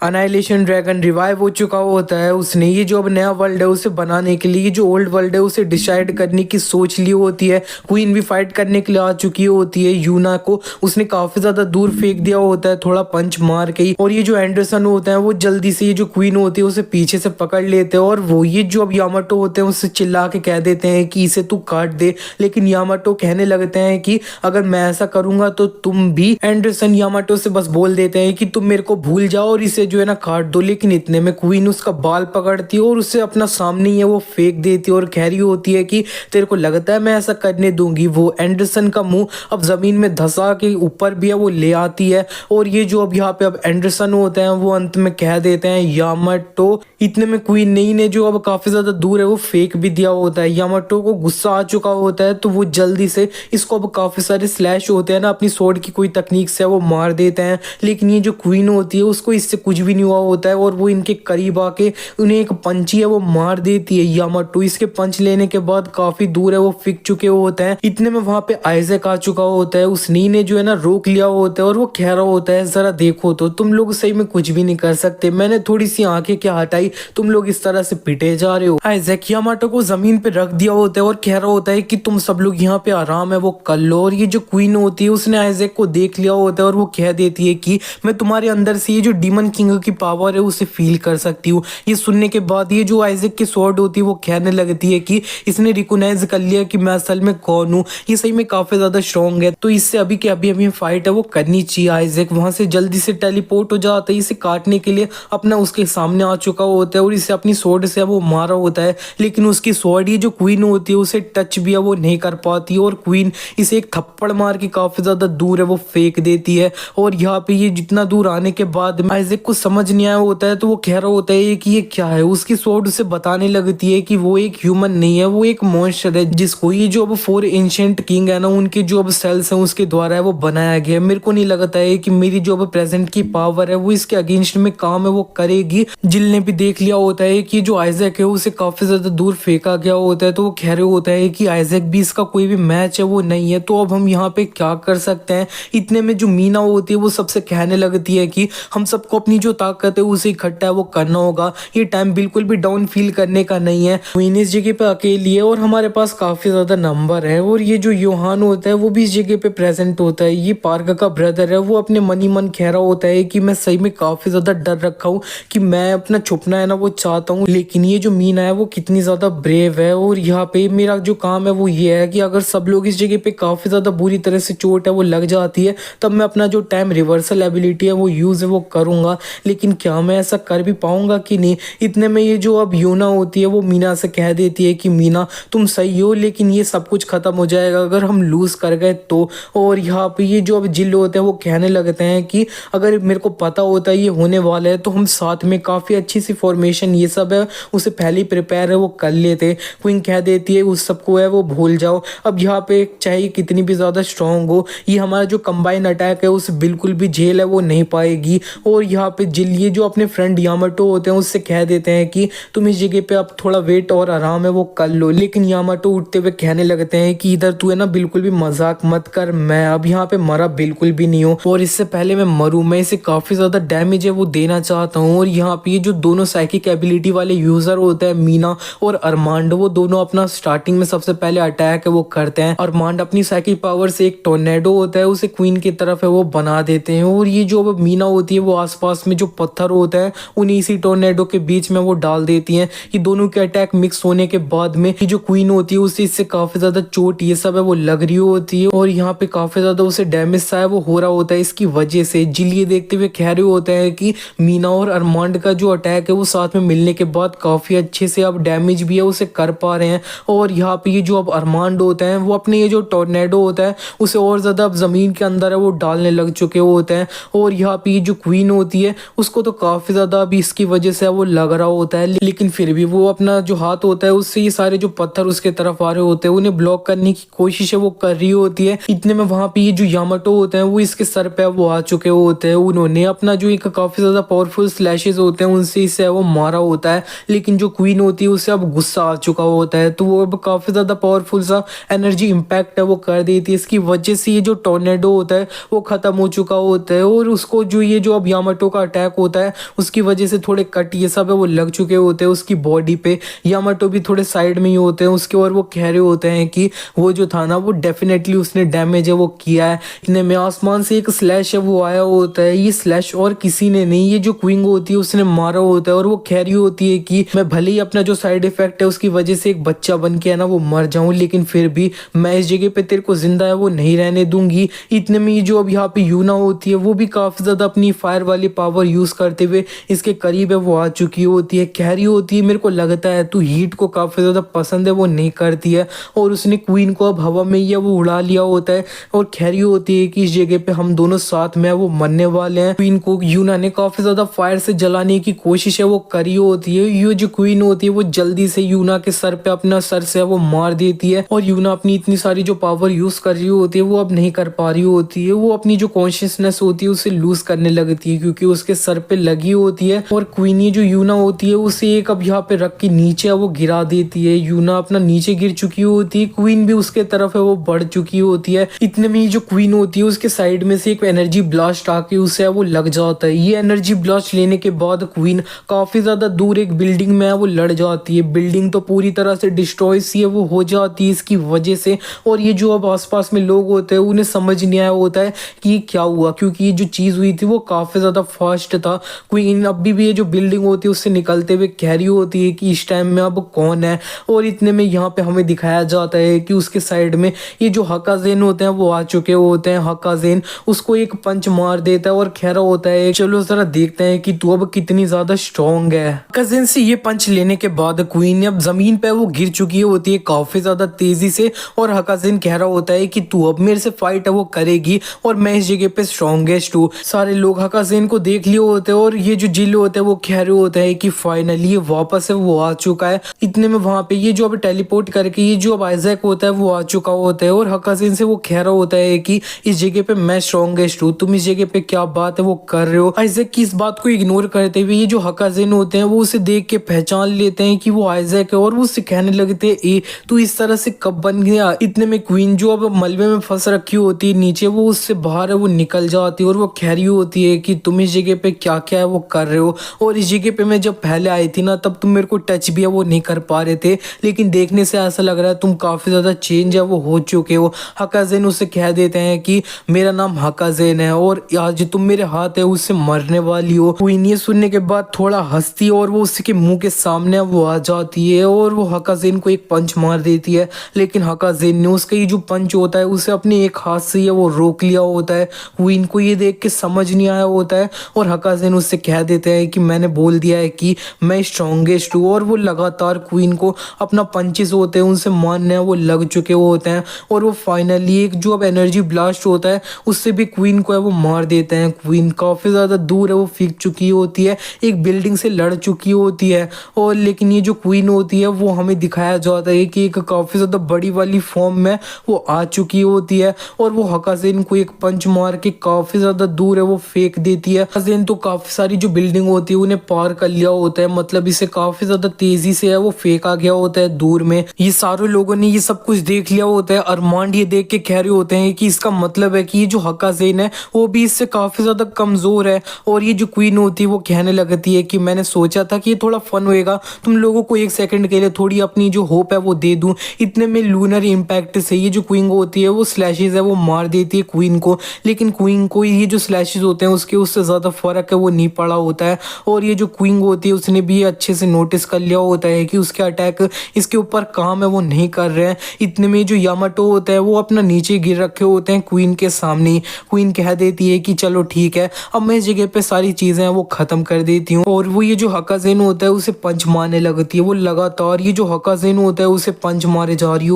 Annihilation dragon revive हो चुका होता है। उसने ये जो अब नया वर्ल्ड है उसे बनाने के लिए ये जो ओल्ड वर्ल्ड है उसे डिसाइड करने की सोच ली होती है। क्वीन भी फाइट करने के लिए आ चुकी होती है। यूना को उसने काफी ज्यादा दूर फेंक दिया होता है थोड़ा पंच मार के ही, और ये जो एंडरसन होता है वो जल्दी से ये जो क्वीन होती है उसे पीछे से पकड़ लेते हैं और वो ये जो अब यामाटो होते हैं उससे चिल्ला के कह देते हैं कि इसे तू काट दे। लेकिन यामाटो कहने लगते हैं कि अगर मैं ऐसा करूंगा तो तुम भी। एंडरसन यामाटो से बस बोल देते हैं कि तुम मेरे को भूल जाओ और इसे जो है ना काट दो। लेकिन इतने में क्वीन उसका बाल पकड़ती है और उसे अपना सामने ही है वो फेंक देती है और कह रही होती है कि तेरे को लगता है मैं ऐसा करने दूंगी। वो एंडरसन का मुंह अब जमीन में धंसा के ऊपर भी है वो ले आती है और ये जो अब यहाँ पे अब एंडरसन होते हैं वो अंत में कह देते हैं यामाटो। इतने में क्वीन ने जो अब काफी ज्यादा दूर है वो फेंक भी दिया होता है। यामाटो को गुस्सा आ चुका होता है तो वो जल्दी से इसको अब काफी सारे स्लैश होते हैं ना अपनी स्वॉर्ड की कोई तकनीक से वो मार देते हैं। लेकिन ये जो क्वीन होती है उसको इससे कुछ भी नहीं हुआ होता है और वो इनके करीब आके उन्हें एक पंची है वो मार देती है। यामाटो इसके पंच लेने के बाद काफी दूर है वो फेंक चुके होते हैं। इतने में वहां पे आइजैक आ चुका होता है। उसने ने जो है ना रोक लिया होता है और वो कह रहा होता है जरा देखो तो तुम लोग सही में कुछ भी नहीं कर सकते, मैंने थोड़ी सी आंखें क्या हटाई, तुम लोग इस तरह से पिटे जा रहे हो। आइजैक यामाटो को जमीन पे रख दिया होता है और कह रहा होता है कि तुम सब लोग यहाँ पे आराम है वो कर लो। और ये जो क्वीन होती है उसने आइजैक को देख लिया होता है और वो कह देती है कि मैं तुम्हारे अंदर से ये जो डीमन किंग की पावर है उसे फील कर सकती हूँ। ये सुनने के बाद ये जो आइजैक की स्वॉर्ड होती है वो कहने लगती है कि इसने रिकॉग्नाइज कर लिया कि मैं असल में कौन हूँ, ये सही में काफी ज्यादा स्ट्रॉन्ग है, तो इससे अभी के अभी हमें फाइट है वो करनी चाहिए। आइजैक वहां से जल्दी से टेलीपोर्ट हो जाता है, इसे काटने के लिए अपना उसके सामने आ चुका होता है और इसे अपनी स्वॉर्ड से वो मारा होता है। लेकिन उसकी स्वॉर्ड ये जो क्वीन होती है उसे टच भी है वो नहीं कर पाती और क्वीन इसे एक थप्पड़ मार के काफी ज्यादा दूर है वो फेंक देती है। और यहाँ पे ये जितना दूर आने के बाद आइजैक को समझ नहीं आया होता है तो वो कह रहा होता है कि ये क्या है। उसकी स्वॉर्ड उसे बताने लगती है कि वो एक ह्यूमन नहीं है, वो एक मॉन्स्टर है जिसको ये जो अब 4 एंशिएंट किंग है ना उनके जो अब सेल्स हैं उसके द्वारा है वो बनाया गया है। मेरे को नहीं लगता है कि मेरी जो अब प्रेजेंट की पावर है वो इसके अगेंस्ट में काम है वो करेगी। जिल ने भी देख लिया होता है कि जो आइजैक है उसे काफी ज्यादा दूर फेंका गया होता है तो वो कह रहे होता है कि आइजैक भी इसका कोई भी मैच है वो नहीं है, तो अब हम यहाँ पे क्या कर सकते हैं। इतने में जो मीना होती है वो सबसे कहने लगती है कि हम सबको अपनी जो ताकत है उसे इकट्ठा है वो करना होगा, ये टाइम बिल्कुल भी डाउन फील करने का नहीं है। क्वीन इस जगह पे अकेली है और हमारे पास काफी ज्यादा नंबर है। और ये जो योहान होता है वो भी इस जगह पे प्रेजेंट होता है। ये पार्क का ब्रदर है, वो अपने मन ही मन कह रहा होता है कि मैं सही में काफी ज्यादा डर रखा हूँ कि मैं अपना छुपना है ना वो चाहता हूँ, लेकिन ये जो मीना है वो कितनी ज्यादा ब्रेव है। और यहाँ पे मेरा जो काम है वो ये है कि अगर सब लोग इस जगह पे काफी ज्यादा बुरी तरह से चोट है वो लग जाती है तब मैं अपना जो टाइम रिवर्सल एबिलिटी है वो यूज है वो करूंगा। लेकिन क्या मैं ऐसा कर भी पाऊंगा कि नहीं। इतने में ये जो अब यूना होती है वो मीना से कह देती है कि मीना तुम सही हो लेकिन ये सब कुछ खत्म हो जाएगा अगर हम लूज कर गए तो। और यहाँ पे ये जो अब जिल होते हैं वो कहने लगते हैं कि अगर मेरे को पता होता है ये होने वाला है तो हम साथ में काफी अच्छी सी फॉर्मेशन ये सब है उसे पहले ही प्रिपेयर है वो कर लेते। क्वीन कह देती है उस सबको है वो भूल जाओ, अब यहाँ पे चाहे कितनी भी ज्यादा स्ट्रांग हो ये हमारा जो कंबाइन अटैक है उसे बिल्कुल भी झेल है वो नहीं पाएगी। और यहाँ पे जिल ये जो अपने फ्रेंड यामाटो होते हैं उससे कह देते हैं कि तुम इस जगह पे अब थोड़ा वेट और आराम है वो कर लो। लेकिन यामाटो उठते हुए कहने लगते हैं कि इधर तू है ना बिल्कुल भी मजाक मत कर, मैं अब यहाँ पे मरा बिल्कुल भी नहीं हूँ और इससे पहले मैं मरूं मैं इसे काफी ज्यादा डैमेज है वो देना चाहता हूँ। और यहाँ पे ये जो दोनों साइकिक एबिलिटी वाले यूजर होते हैं मीना और अरमांड, वो दोनों अपना स्टार्टिंग में सबसे पहले अटैक है वो करते हैं। अरमांड अपनी साइकिक पावर से एक टोर्नेडो होता है उसे क्वीन की तरफ है वो बना देते हैं। और ये जो अब मीना होती है वो आसपास में जो पत्थर होता है उन्हीं इसी टोर्नेडो के बीच में वो डाल देती हैं। ये दोनों के अटैक मिक्स होने के बाद में ये जो क्वीन होती है उसे इससे काफी ज्यादा चोट ये सब है वो लग रही होती है और यहाँ पे काफी ज्यादा उसे डैमेज सा है वो हो रहा होता है इसकी वजह से। जिल ये देखते हुए कह रहे होते हैं कि मीना और अरमांड का जो अटैक है वो साथ में मिलने के बाद काफी अच्छे से अब डैमेज भी है उसे कर पा रहे हैं। और यहाँ पे ये जो अब अरमांड होते हैं वो अपने ये जो टोर्नेडो होता है उसे और ज्यादा अब जमीन के अंदर है वो डालने लग चुके होते हैं। और यहाँ पे ये जो क्वीन होती है उसको तो काफी ज्यादा अभी इसकी वजह से वो लग रहा होता है, लेकिन फिर भी वो अपना जो हाथ होता है उससे ये सारे जो पत्थर उसके तरफ आ रहे होते हैं उन्हें ब्लॉक करने की कोशिश है वो कर रही होती है। इतने में वहां पे ये जो यामाटो होते हैं वो इसके सर पे वो आ चुके होते हैं। उन्होंने अपना जो एक काफी ज्यादा पावरफुल स्लैशेस होते हैं उनसे इसे वो मारा होता है। लेकिन जो क्वीन होती है उसे अब गुस्सा आ चुका होता है तो वो अब काफी ज्यादा पावरफुल सा एनर्जी इंपैक्ट है वो कर देती है। इसकी वजह से ये जो टोर्नेडो होता है वो खत्म हो चुका होता है और उसको जो ये जो अब यामाटो का अटैक होता है उसकी वजह से थोड़े कट ये सब है वो लग चुके होते हैं उसकी बॉडी पे। यामाटो भी थोड़े साइड में ही होते हैं उसके और वो कह रहे होते हैं कि वो जो था ना वो डेफिनेटली उसने डैमेज है वो किया है। इतने में आसमान से एक स्लैश है वो आया होता है। ये स्लैश और किसी ने नहीं, ये जो क्विंग होती है उसने मारा होता है और वो कह रही होती है कि मैं भले ही अपना जो साइड इफेक्ट है उसकी वजह से एक बच्चा बन के है ना वो मर जाऊं, लेकिन फिर भी मैं इस जगह पे तेरे को जिंदा है वो नहीं रहने दूंगी। इतने में ये जो अब यहाँ पे यूना होती है वो भी काफी ज्यादा अपनी फायर वाली पावर यूज करते हुए इसके करीब है वो आ चुकी होती है। कह रही होती है मेरे को लगता है तू हीट को काफी ज्यादा पसंद है वो नहीं करती है, और उसने क्वीन को अब हवा में ही वो उड़ा लिया होता है और कह रही होती है कि इस जगह पे हम दोनों साथ में वो मरने वाले हैं। क्वीन को यूना ने काफी ज्यादा फायर से जलाने की कोशिश है वो करी होती है। ये जो क्वीन होती है वो जल्दी से यूना के सर पे अपना सर से वो मार देती है और यूना अपनी इतनी सारी जो पावर यूज कर रही होती है वो अब नहीं कर पा रही होती है। वो अपनी जो कॉन्शियसनेस होती है उसे लूज करने लगती है क्योंकि उसके सर पे लगी होती है, और क्वीन ये जो यूना होती है उसे एक अब यहाँ पे रख के नीचे वो गिरा देती है। यूना अपना नीचे गिर चुकी होती है, क्वीन भी उसके तरफ है वो बढ़ चुकी होती है। इतने में ये जो क्वीन होती है उसके साइड में से एक एनर्जी ब्लास्ट आके उसे वो लग जाता है। ये एनर्जी ब्लास्ट लेने के बाद क्वीन काफी ज्यादा दूर एक बिल्डिंग में वो लड़ जाती है। बिल्डिंग तो पूरी तरह से डिस्ट्रॉय सी है वो हो जाती है इसकी वजह से, और ये जो अब आसपास में लोग होते हैं उन्हें समझ नहीं आया होता है कि ये क्या हुआ, क्योंकि ये जो चीज हुई थी वो काफी ज्यादा फास्ट था। क्वीन अभी भी ये जो बिल्डिंग होती है उससे निकलते हुए कह रही होती है कि इस टाइम में अब कौन है, और इतने में यहाँ पे हमें दिखाया जाता है कि उसके साइड में ये जो हकाजेन होते हैं वो आ चुके होते हैं। हकाजेन उसको एक पंच मार देता है और कह रहा होता है चलो जरा देखते हैं कि तू अब कितनी ज्यादा स्ट्रॉन्ग है। हकाजेन से ये पंच लेने के बाद क्वीन अब जमीन पे वो गिर चुकी होती है काफी ज्यादा तेजी से, और हकाजेन कह रहा होता है कि तू अब मेरे से फाइट है वो करेगी और मैं इस जगह पे स्ट्रॉन्गेस्ट हूँ। सारे लोग हकाजेन को देख लिए होते हैं और ये जो जिल होते हैं वो कह रहे होते हैं कि फाइनली ये वापस है वो आ चुका है। इतने में वहां पे ये जो अब टेलीपोर्ट करके ये जो अब आइजैक होता है वो आ चुका होता है, और हकाजेन से वो कह रहा होता है कि इस जगह पे मैं स्ट्रॉन्गेस्ट हूँ, तुम इस जगह पे क्या बात है वो कर रहे हो। आइजैक की इस बात को इग्नोर करते हुए ये जो हकाजेन होते हैं वो उसे देख के पहचान लेते हैं कि वो आइजैक है, और वो उसे कहने लगते हैं ए तू इस तरह से कब बन गया। इतने में क्वीन जो अब मलबे में फंस रखी होती है नीचे वो उससे बाहर है वो निकल जाती है, और वो कह रही होती है कि तुम इस जगह पे क्या क्या है वो कर रहे हो, और इस जगह पे मैं जब पहले आई थी ना तब तुम मेरे को टच भी है वो नहीं कर पा रहे थे, लेकिन देखने से ऐसा लग रहा है तुम काफी ज्यादा चेंज है वो हो चुके हो। हकाजेन उसे कह देते हैं कि मेरा नाम हकाजेन है और आज तुम मेरे हाथ है उससे मरने वाली हो। क्वीन ये सुनने के बाद थोड़ा हंसती है और वो उसके मुंह के सामने वो आ जाती है और वो हकाजेन को एक पंच मार देती है, लेकिन हकाजेन ने उसका ये जो पंच होता है उसे अपने एक हाथ से ये वो रोक लिया होता है। क्वीन को ये देख के समझ नहीं आया होता है और हकाजेन उससे कह देते हैं कि मैंने बोल दिया है कि मैं स्ट्रॉन्गेस्ट हूँ, और वो लगातार क्वीन को अपना पंचेस होते हैं उनसे मारने वो लग चुके होते हैं, और वो फाइनली एक जो अब एनर्जी ब्लास्ट होता है उससे भी क्वीन को है वो मार देते हैं। क्वीन काफी ज्यादा दूर है वो फेंक चुकी होती है, एक बिल्डिंग से लड़ चुकी होती है, और लेकिन ये जो क्वीन होती है वो हमें दिखाया जाता है कि एक काफी ज्यादा बड़ी वाली फॉर्म में वो आ चुकी होती है, और वो हकाजेन को एक पंच मार के काफी ज्यादा दूर है वो फेंक देती है। हकाजेन तो काफी सारी जो बिल्डिंग होती है उन्हें पार कर लिया होता है, मतलब इसे काफी ज्यादा तेजी से है वो फेंका गया होता है दूर में। ये सारे लोगों ने ये सब कुछ देख लिया होता है। अरमांड ये देख के कह रहे होते हैं कि इसका मतलब है कि ये जो हकाजेन है वो भी इससे काफी ज्यादा कमजोर है, और ये जो क्वीन होती है वो कहने लगती है कि मैंने सोचा था कि ये थोड़ा फन होएगा, तुम लोगों को एक सेकंड के लिए थोड़ी अपनी जो होप है वो दे दूं। इतने में लूनर इम्पैक्ट से ये जो क्वीन होती है वो स्लैशेस है वो मार देती है क्वीन को, लेकिन क्वीन को ये जो स्लैशेस होते हैं उसके उससे ज्यादा फर्क है वो नहीं पड़ा होता है, और ये जो क्वीन होती है उसने भी अच्छे से नोटिस कर लिया होता है कि उसके अटैक इसके ऊपर काम है वो नहीं कर रहे हैं। इतने में जो यामाटो होता है वो अपना नीचे गिर रखे होते हैं क्वीन के सामने। क्वीन कह देती है कि चलो ठीक है अब मैं इस जगह पे सारी चीजें वो खत्म कर देती हूँ, और वो ये जो हकाजेन होता है उसे पंच मारने लगती है। वो लगातार ये जो हकाजेन होता है उसे पंच मारे जा रही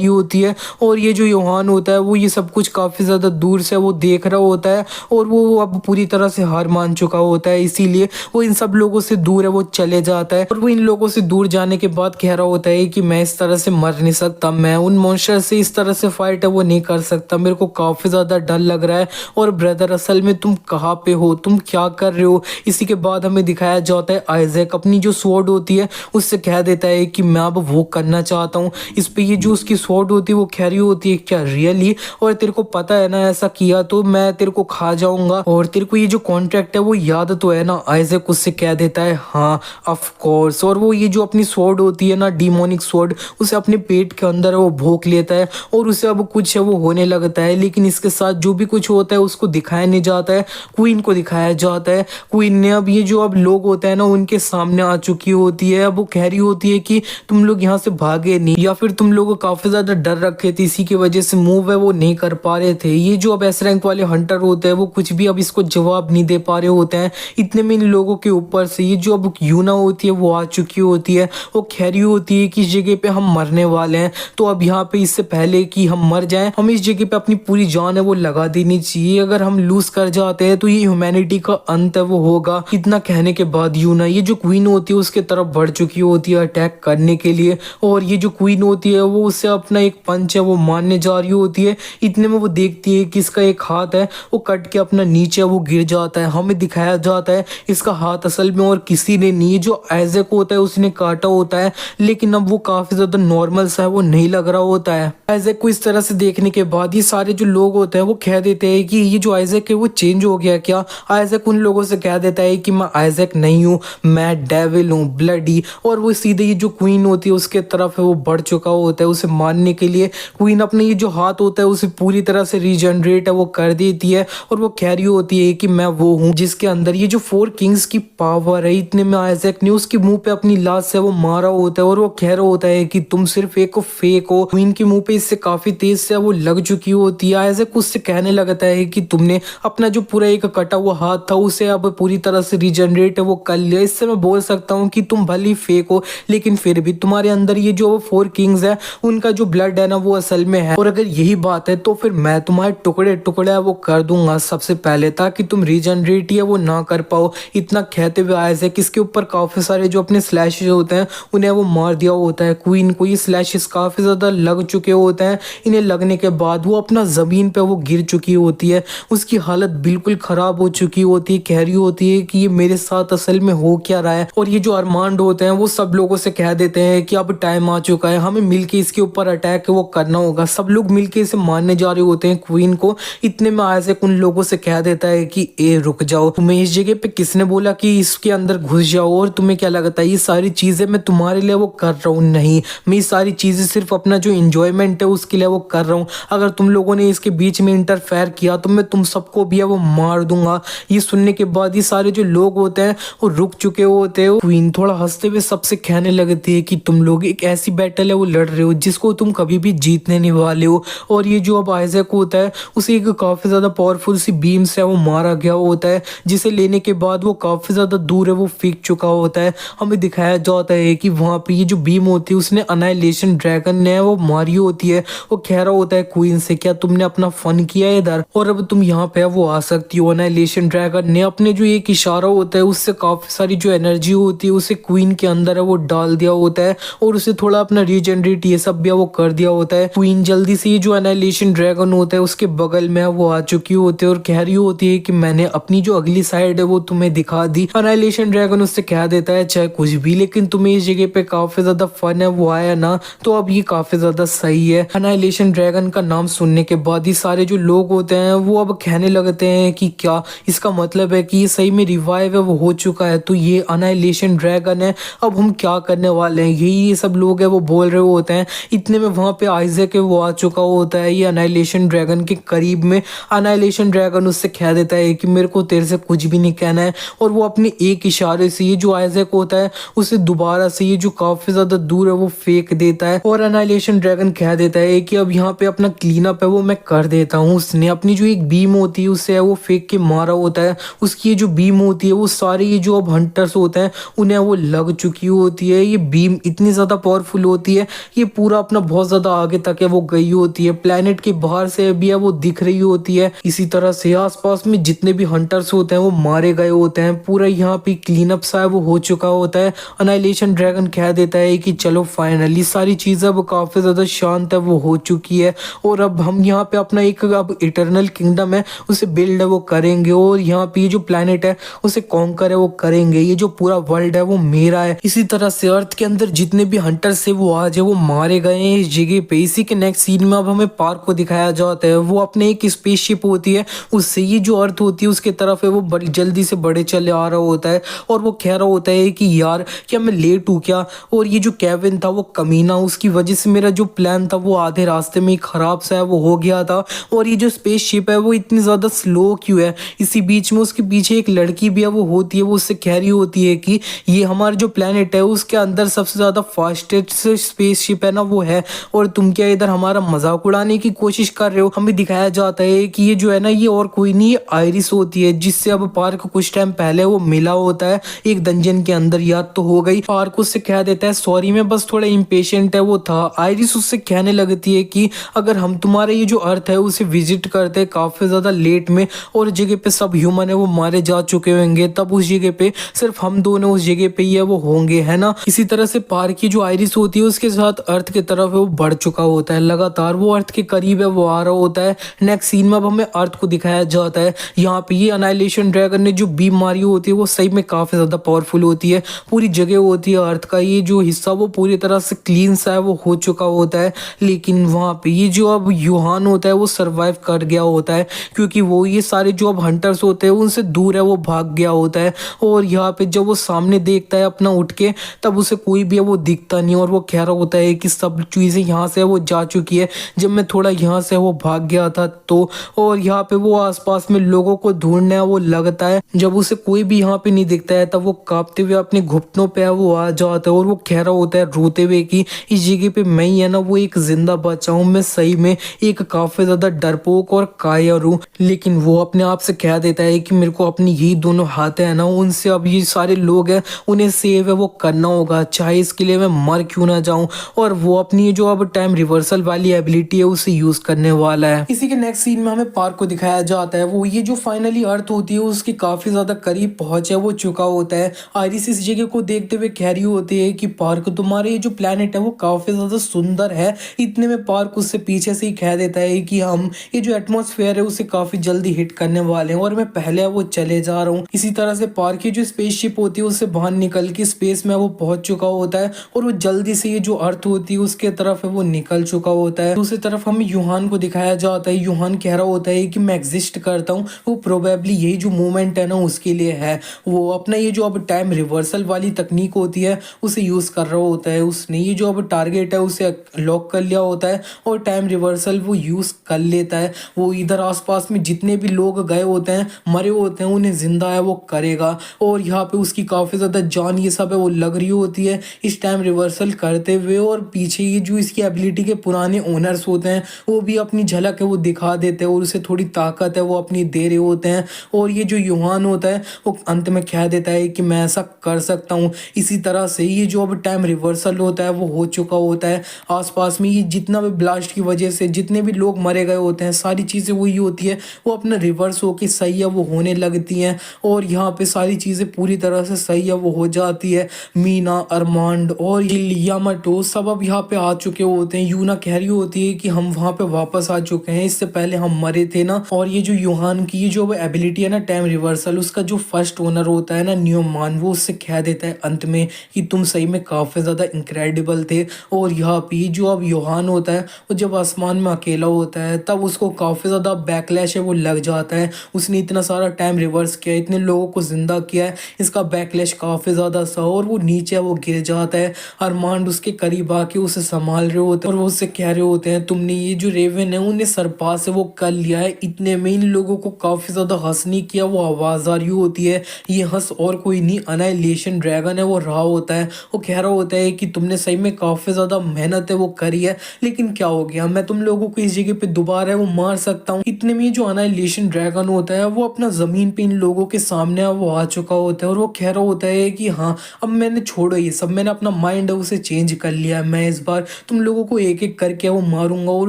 होती है, और ये जो योहान होता है वो ये सब कुछ काफी ज्यादा दूर से वो देख रहा होता है, और वो अब पूरी तरह से हार मान चुका होता है, इसीलिए वो इन सब लोगों से दूर है वो चले जाता है। और वो इन लोगों से दूर जाने के बाद कह रहा होता है कि मैं इस तरह से मर नहीं सकता, मैं उन मॉन्स्टर से इस तरह से फाइट है वो नहीं कर सकता, मेरे को काफी ज्यादा डर लग रहा है, और ब्रदर असल में तुम कहाँ पे हो, तुम क्या कर रहे हो। इसी के बाद हमें दिखाया जाता है आइजैक अपनी जो स्वॉर्ड होती है उससे कह देता है कि मैं अब वो करना चाहता हूँ। इस पे ये जो उसकी स्वॉर्ड होती है वो कह रही होती है क्या रियली, और तेरे को पता है ना ऐसा किया तो मैं तेरे को खा जाऊंगा, और तेरे को ये जो कॉन्ट्रैक्ट है वो याद तो है ना, आइजैक उससे कह देता है हाँ ऑफ कोर्स। और वो ये जो अपनी स्वॉर्ड होती है ना, डीमोनिक स्वॉर्ड, उसे अपने पेट के अंदर वो भोंक लेता है और उसे अब कुछ है वो होने लगता है। लेकिन इसके साथ जो भी कुछ होता है उसको दिखाया नहीं जाता है, क्वीन को दिखाया जाता है। क्वीन ने अब ये जो अब लोग होते हैं ना उनके सामने आ चुकी होती है। अब वो कह रही होती है कि तुम लोग यहाँ से भागे नहीं, या फिर तुम लोग काफी ज्यादा डर रखे थे, इसी की वजह से मूव है वो नहीं कर पा रहे थे। ये जो अब एस रैंक वाले हंटर होते हैं वो कुछ भी अब इसको जवाब नहीं दे पा रहे होते हैं। इतने में इन लोगों के ऊपर से ये जो अब यूना होती है वो आ चुकी होती है। वो कह रही होती है कि इस जगह पे हम मरने वाले हैं, तो अब यहाँ पे इससे पहले कि हम मर जाएं, हम इस जगह पे अपनी पूरी जान है वो लगा देनी चाहिए। अगर हम लूज कर जाते हैं तो ये ह्यूमैनिटी का अंत है वो होगा। इतना कहने के बाद यूना ये जो क्वीन होती है उसके तरफ बढ़ चुकी होती है अटैक करने के लिए। और ये जो क्वीन होती है वो उससे अपना एक पंच है वो मारने जा रही होती है। इतने में वो देखती है कि इसका एक हाथ है वो कट के अपना नीचे वो गिर जाता है। हमें दिखाया जाता है इसका हाथ असल में और किसी ने नहीं, जो आइजैक होता है उसने काटा होता है, लेकिन अब वो काफी ज्यादा नॉर्मल सा है वो नहीं लग रहा होता है। आइजैक को इस तरह से देखने के बाद ये सारे जो लोग होते हैं वो कह देते हैं कि ये जो आइजैक है वो चेंज हो गया क्या। आइजैक उन लोगों से कह देता है कि मैं आइजैक नहीं हूँ, मैं डेविल हूँ, ब्लडी। और वो सीधे ये जो क्वीन होती है उसके तरफ है वो बढ़ चुका होता है उसे मारने के लिए। क्वीन अपने ये जो हाथ होता है उसे पूरी तरह से रीजनरेट है वो कर देती है और वो कह रही होती है कि मैं वो हूँ जिसके अंदर ये जो 4 किंग्स की पावर है। इतने में आइजैक ने उसके मुंह पे अपनी लात से वो मारा होता है और वो कह रहा होता है कि तुम सिर्फ एक फेक हो। क्वीन के मुंह पे इससे काफी तेज से वो लग चुकी होती है। आइजैक उससे कहने लगता है कि तुमने अपना जो पूरा एक कटा हुआ हाथ था उसे अब पूरी तरह से रीजनरेट वो कर लिया। इससे मैं बोल सकता हूँ कि तुम भले फेक हो लेकिन फिर भी तुम्हारे अंदर ये जो 4 किंग्स है उनका जो ब्लड है ना वो असल में है। और अगर यही बात है तो फिर मैं तुम्हारे टुकड़े टुकड़े वो कर दूंगा सबसे पहले, ताकि तुम रीजनरेट है वो ना कर पाओ। इतना कहते हुए आइजैक इसके ऊपर काफी सारे जो अपने स्लैशेस होते हैं उन्हें वो मार दिया होता है। क्वीन को ये स्लैशेस काफी ज्यादा लग चुके होते हैं। इन्हें लगने के बाद वो अपना जमीन पे वो गिर चुकी होती है। उसकी हालत बिल्कुल खराब हो चुकी होती है। कह रही होती है कि ये मेरे साथ असल में हो क्या रहा है। और ये जो अरमांड होते हैं वो सब लोगों से कह देते हैं कि अब टाइम आ चुका है, हमें मिलके इसके ऊपर अटैक वो करना होगा। सब लोग मिलके इसे मारने जा रहे होते हैं क्वीन को। इतने में आइजैक उन लोगों से कह देता है कि ए रुक जाओ, तुम्हें इस जगह पे किसने बोला कि इसके अंदर घुस जाओ, और तुम्हें क्या लगता है ये सारी चीजें मैं तुम्हारे लिए वो कर रहा हूँ? नहीं, मैं ये सारी चीजें सिर्फ अपना जो इंजॉयमेंट है उसके लिए वो कर रहा हूँ। अगर तुम लोगों ने इसके बीच में इंटरफेयर किया तो मैं तुम सबको भी है वो मार दूंगा। ये सुनने के बाद ये सारे जो लोग होते हैं वो रुक चुके होते हैं। क्वीन थोड़ा हंसते हुए सबसे कहने लगती है कि तुम लोग एक ऐसी बैटल है वो लड़ रहे हो जिसको तुम कभी भी जीतने नहीं वाले हो। और ये जो अब आइजैक होता है उसे एक काफी ज्यादा पावरफुल सी बीम से वो मारा गया होता है, जिसे लेने के बाद वो काफी ज्यादा दूर है वो फेंक चुका होता है। हमें दिखाया जाता है कि वहां पे ये जो बीम होती है उसने अनाइलेशन ड्रैगन ने वो मारी होती है। वो कह रहा होता है क्वीन से, क्या तुमने अपना फन किया इधर और अब तुम यहाँ पे वो आ सकती हो। अनाइलेशन ड्रैगन ने अपने जो एक इशारा होता है उससे काफी सारी जो एनर्जी होती है उसे क्वीन के अंदर है वो डाल दिया होता है और उसे थोड़ा अपना रीजनरेट ये सब भी वो कर दिया होता है। क्वीन जल्दी से ये जो अनाइलेशन ड्रैगन होता है उसके बगल में वो आ चुकी होती है और कह रही होती है कि मैंने अपनी जो अगली साइड है वो तुम्हें दिखा दी। अनाइलेशन ड्रैगन उससे कह देता है चाहे कुछ भी, लेकिन तुम्हें इस जगह पे काफी ज्यादा फन है वो आया ना, तो अब ये काफी ज्यादा सही है। अनाइलेशन ड्रैगन का नाम सुनने के बाद ये सारे जो लोग होते हैं वो अब कहने लगते हैं कि क्या इसका मतलब है कि ये सही में रिवाइव है वो हो चुका है, तो ये अनाइलेशन ड्रैगन है, अब हम क्या करने वाले हैं, यही ये सब लोग है वो बोल रहे होते हैं। इतने में वहां पे आइजैक है वो आ चुका होता है ये अनाइलेशन ड्रैगन के करीब में। अनाइलेशन ड्रैगन उससे कह देता है कि मेरे को तेरे से कुछ भी नहीं कहना है, और वो अपने एक इशारे से ये जो आइजैक होता है उसे दोबारा से ये जो काफी ज्यादा दूर है वो फेंक देता है। और अनाइलेशन ड्रैगन कह देता है कि अब यहाँ पे अपना क्लीन अप है वो मैं कर देता हूँ। उसने अपनी जो एक बीम होती है उससे वो फेंक के मारा होता है। उसकी ये जो बीम होती है वो सारे ये जो अब हंटर्स होते हैं उन्हें वो लग चुकी होती है। ये बीम इतनी ज्यादा पावरफुल होती है, ये पूरा अपना बहुत ज्यादा आगे तक है वो गई होती है, प्लेनेट के बाहर से भी है वो दिख रही होती है। इसी तरह से आसपास में जितने भी हंटर्स होते हैं वो मारे गए होते हैं। पूरा यहाँ पे क्लीन अप सा है वो हो चुका होता है। अनाइलेशन ड्रैगन कह देता है कि चलो फाइनली सारी चीजें अब काफी ज्यादा शांत है वो हो चुकी है, और अब हम यहाँ पे अपना एक अब इटर्नल किंगडम है उसे बिल्ड है वो करेंगे, और यहाँ पे जो प्लेनेट है उसे कॉन्कर है वो करेंगे। ये जो पूरा वर्ल्ड है वो मेरा है। इसी तरह से अर्थ के अंदर जितने भी हंटर्स है वो आज है वो मारे गए हैं इस जगह पे। इसी के नेक्स्ट सीन में अब हमें पार्क को दिखाया जाता है। वो अपने एक स्पेसशिप होती है उससे ये जो अर्थ होती होती है उसके तरफ है वो बड़ी जल्दी से बढ़े चले आ रहा होता है और वो कह रहा होता है कि यार क्या मैं लेट हूँ क्या। और ये जो केविन था वो कमीना, उसकी वजह से मेरा जो प्लान था वो आधे रास्ते में ही खराब सा है वो हो गया था। और ये जो स्पेसशिप है वो इतनी ज़्यादा स्लो क्यों है। इसी बीच में उसके पीछे एक लड़की भी है वो होती है, वो उससे कह रही होती है कि ये हमारा जो प्लेनेट है उसके अंदर सबसे ज़्यादा फास्टेस्ट स्पेसशिप है ना वो है, और तुम क्या इधर हमारा मजाक उड़ाने की कोशिश कर रहे हो। हमें दिखाया जाता है कि ये जो है ना ये और कोई नहीं, ये आयरिस होती है जिससे अब पार्क कुछ टाइम पहले वो मिला होता है एक डंजन के अंदर। याद तो हो गई। पार्क उससे कह देता है सॉरी मैं बस थोड़ा इम्पेशेंट है वो था। आयरिस उससे कहने लगती है कि अगर हम तुम्हारे ये जो अर्थ है उसे विजिट करते हैं काफी ज्यादा लेट में और जगह पे सब ह्यूमन है वो मारे जा चुके होंगे, तब उस जगह पे सिर्फ हम दोनों उस जगह पे ही है वो होंगे, है ना। इसी तरह से पार्क की जो आयरिस होती है उसके साथ अर्थ की तरफ है वो बढ़ चुका होता है, लगातार वो अर्थ के करीब है वो आ रहा होता है। नेक्स्ट सीन में अब हमें अर्थ को दिखाया जाता है। यहाँ पे ये अनाइलेशन ड्रैगन ने जो बीम मारी होती है वो सही में काफी ज्यादा पावरफुल होती है। पूरी जगह होती है अर्थ का ये जो हिस्सा वो पूरी तरह से क्लीन सा है वो हो चुका होता है। लेकिन वहाँ पे ये जो अब यूहान होता है वो सरवाइव कर गया होता है, क्योंकि वो ये सारे जो अब हंटर्स होते हैं उनसे दूर है वो भाग गया होता है। और यहाँ पे जब वो सामने देखता है अपना उठ के, तब उसे कोई भी है वो दिखता नहीं और वो कह रहा होता है कि सब चीज़ें यहाँ से वो जा चुकी है जब मैं थोड़ा यहाँ से वो भाग गया था तो। और यहाँ पे वो आसपास में लोगों को ढूंढने वो लगता है, जब उसे कोई भी यहाँ पे नहीं दिखता है तब वो कांपते हुए अपने घुटनों पे वो आ जाता है और वो कह रहा होता है रोते हुए कि इस जगह पे मैं ही है ना वो एक जिंदा बचा हूँ, मैं सही में एक काफी ज्यादा डरपोक और कायर हूँ। लेकिन वो अपने आप से कह देता है कि मेरे को अपनी यही दोनों हाथ है ना उनसे अब ये सारे लोग हैं उन्हें सेव है वो करना होगा, चाहे इसके लिए मैं मर क्यों ना जाऊं। और वो अपनी जो अब टाइम रिवर्सल वाली एबिलिटी है उसे यूज करने वाला है। इसी के नेक्स्ट सीन में हमें पार्क को दिखाया जाता है। वो ये जो फाइनली अर्थ होती है उसके काफी ज्यादा करीब पहुंचे वो चुका होता है। आयरिस इस जगह को देखते हुए कह रही होती है कि पार्क तुम्हारे ये जो प्लेनेट है वो काफी ज्यादा सुंदर है। इतने में पार्क उससे पीछे से ही कह देता है कि हम ये जो एटमॉस्फेयर है उसे काफी जल्दी हिट करने वाले हैं और मैं पहले वो चले जा रहा हूँ। इसी तरह से पार्क की जो स्पेसशिप होती है उससे बाहर निकल के स्पेस में वो पहुंच चुका होता है और वो जल्दी से ये जो अर्थ होती है उसके तरफ है वो निकल चुका होता है। दूसरी तरफ हमें यूहान को दिखाया जाता है। यूहान कह रहा होता है कि मैं एग्जिस्ट करता हूँ, वो प्रोबेबली यही जो मूवमेंट है ना उसके लिए है। वो अपना ये जो अब टाइम रिवर्सल वाली तकनीक होती है उसे यूज कर रहा होता है। उसने ये जो अब टारगेट है उसे लॉक कर लिया होता है और टाइम रिवर्सल वो यूज कर लेता है। वो इधर आसपास में जितने भी लोग गए होते हैं मरे होते हैं उन्हें जिंदा है वो करेगा। और यहाँ पे उसकी काफी ज्यादा जान ये सब है वो लग रही होती है इस टाइम रिवर्सल करते हुए। और पीछे ये जो इसकी एबिलिटी के पुराने ओनर्स होते हैं वो भी अपनी झलक है वो दिखा देते हैं और उसे थोड़ी ताकत है वो अपनी दे रहे होते हैं। और ये जो यूहान होता है वो अंत में कह देता है कि मैं ऐसा कर सकता हूँ। इसी तरह से ये जो अब टाइम रिवर्सल होता है वो हो चुका होता है। आसपास में ये जितना भी ब्लास्ट की वजह से जितने भी लोग मरे गए होते हैं सारी चीज़ें वही होती है वो अपना रिवर्स होके सही है वो होने लगती हैं। और यहाँ पे सारी चीज़ें पूरी तरह से सही है वो हो जाती है। मीना, अरमांड और ये यामाटो सब अब यहाँ पे आ चुके होते हैं। यूना कह रही होती है कि हम वहाँ पे वापस आ चुके हैं, इससे पहले हम मरे थे ना। और ये जो यूहान की जो एबिलिटी है ना टाइम रिवर्सल, उसका जो फर्स्ट ओनर होता है ना न्यूमान, वो उससे कह देता है अंत में कि तुम सही में काफ़ी ज़्यादा इनक्रेडिबल थे। और यहाँ पे जो अब यूहान होता है वो जब आसमान में अकेला होता है तब उसको काफ़ी ज़्यादा बैकलैश है वो लग जाता है। उसने इतना सारा टाइम रिवर्स किया, इतने लोगों को जिंदा किया है, इसका बैकलैश काफ़ी ज़्यादा सा और वो नीचे वो गिर जाता है। अरमांड उसके करीब आके उसे संभाल रहे होते हैं और वो उससे कह रहे होते हैं तुमने ये जो रेवन है उन्हें सरपास से वो कर लिया है। इतने में इन लोगों को काफ़ी ज़्यादा हंसने किया वो आवाज़ आ रही होती है। ये हंस और कोई नहीं अनाइलेशन ड्रैगन है वो रहा होता है। वो कह रहा होता है कि तुमने सही में काफ़ी ज़्यादा मेहनत है वो करी है, लेकिन क्या हो गया, मैं तुम लोगों को इस जगह पे दोबारा वो मार सकता हूँ। इतने में जो अनाइलेशन ड्रैगन होता है वो अपना ज़मीन पे इन लोगों के सामने वो आ चुका होता है और वो कह रहा होता है कि हाँ अब मैंने छोड़ो ये सब, मैंने अपना माइंड है उसे चेंज कर लिया है, मैं इस बार तुम लोगों को एक एक करके वो मारूंगा और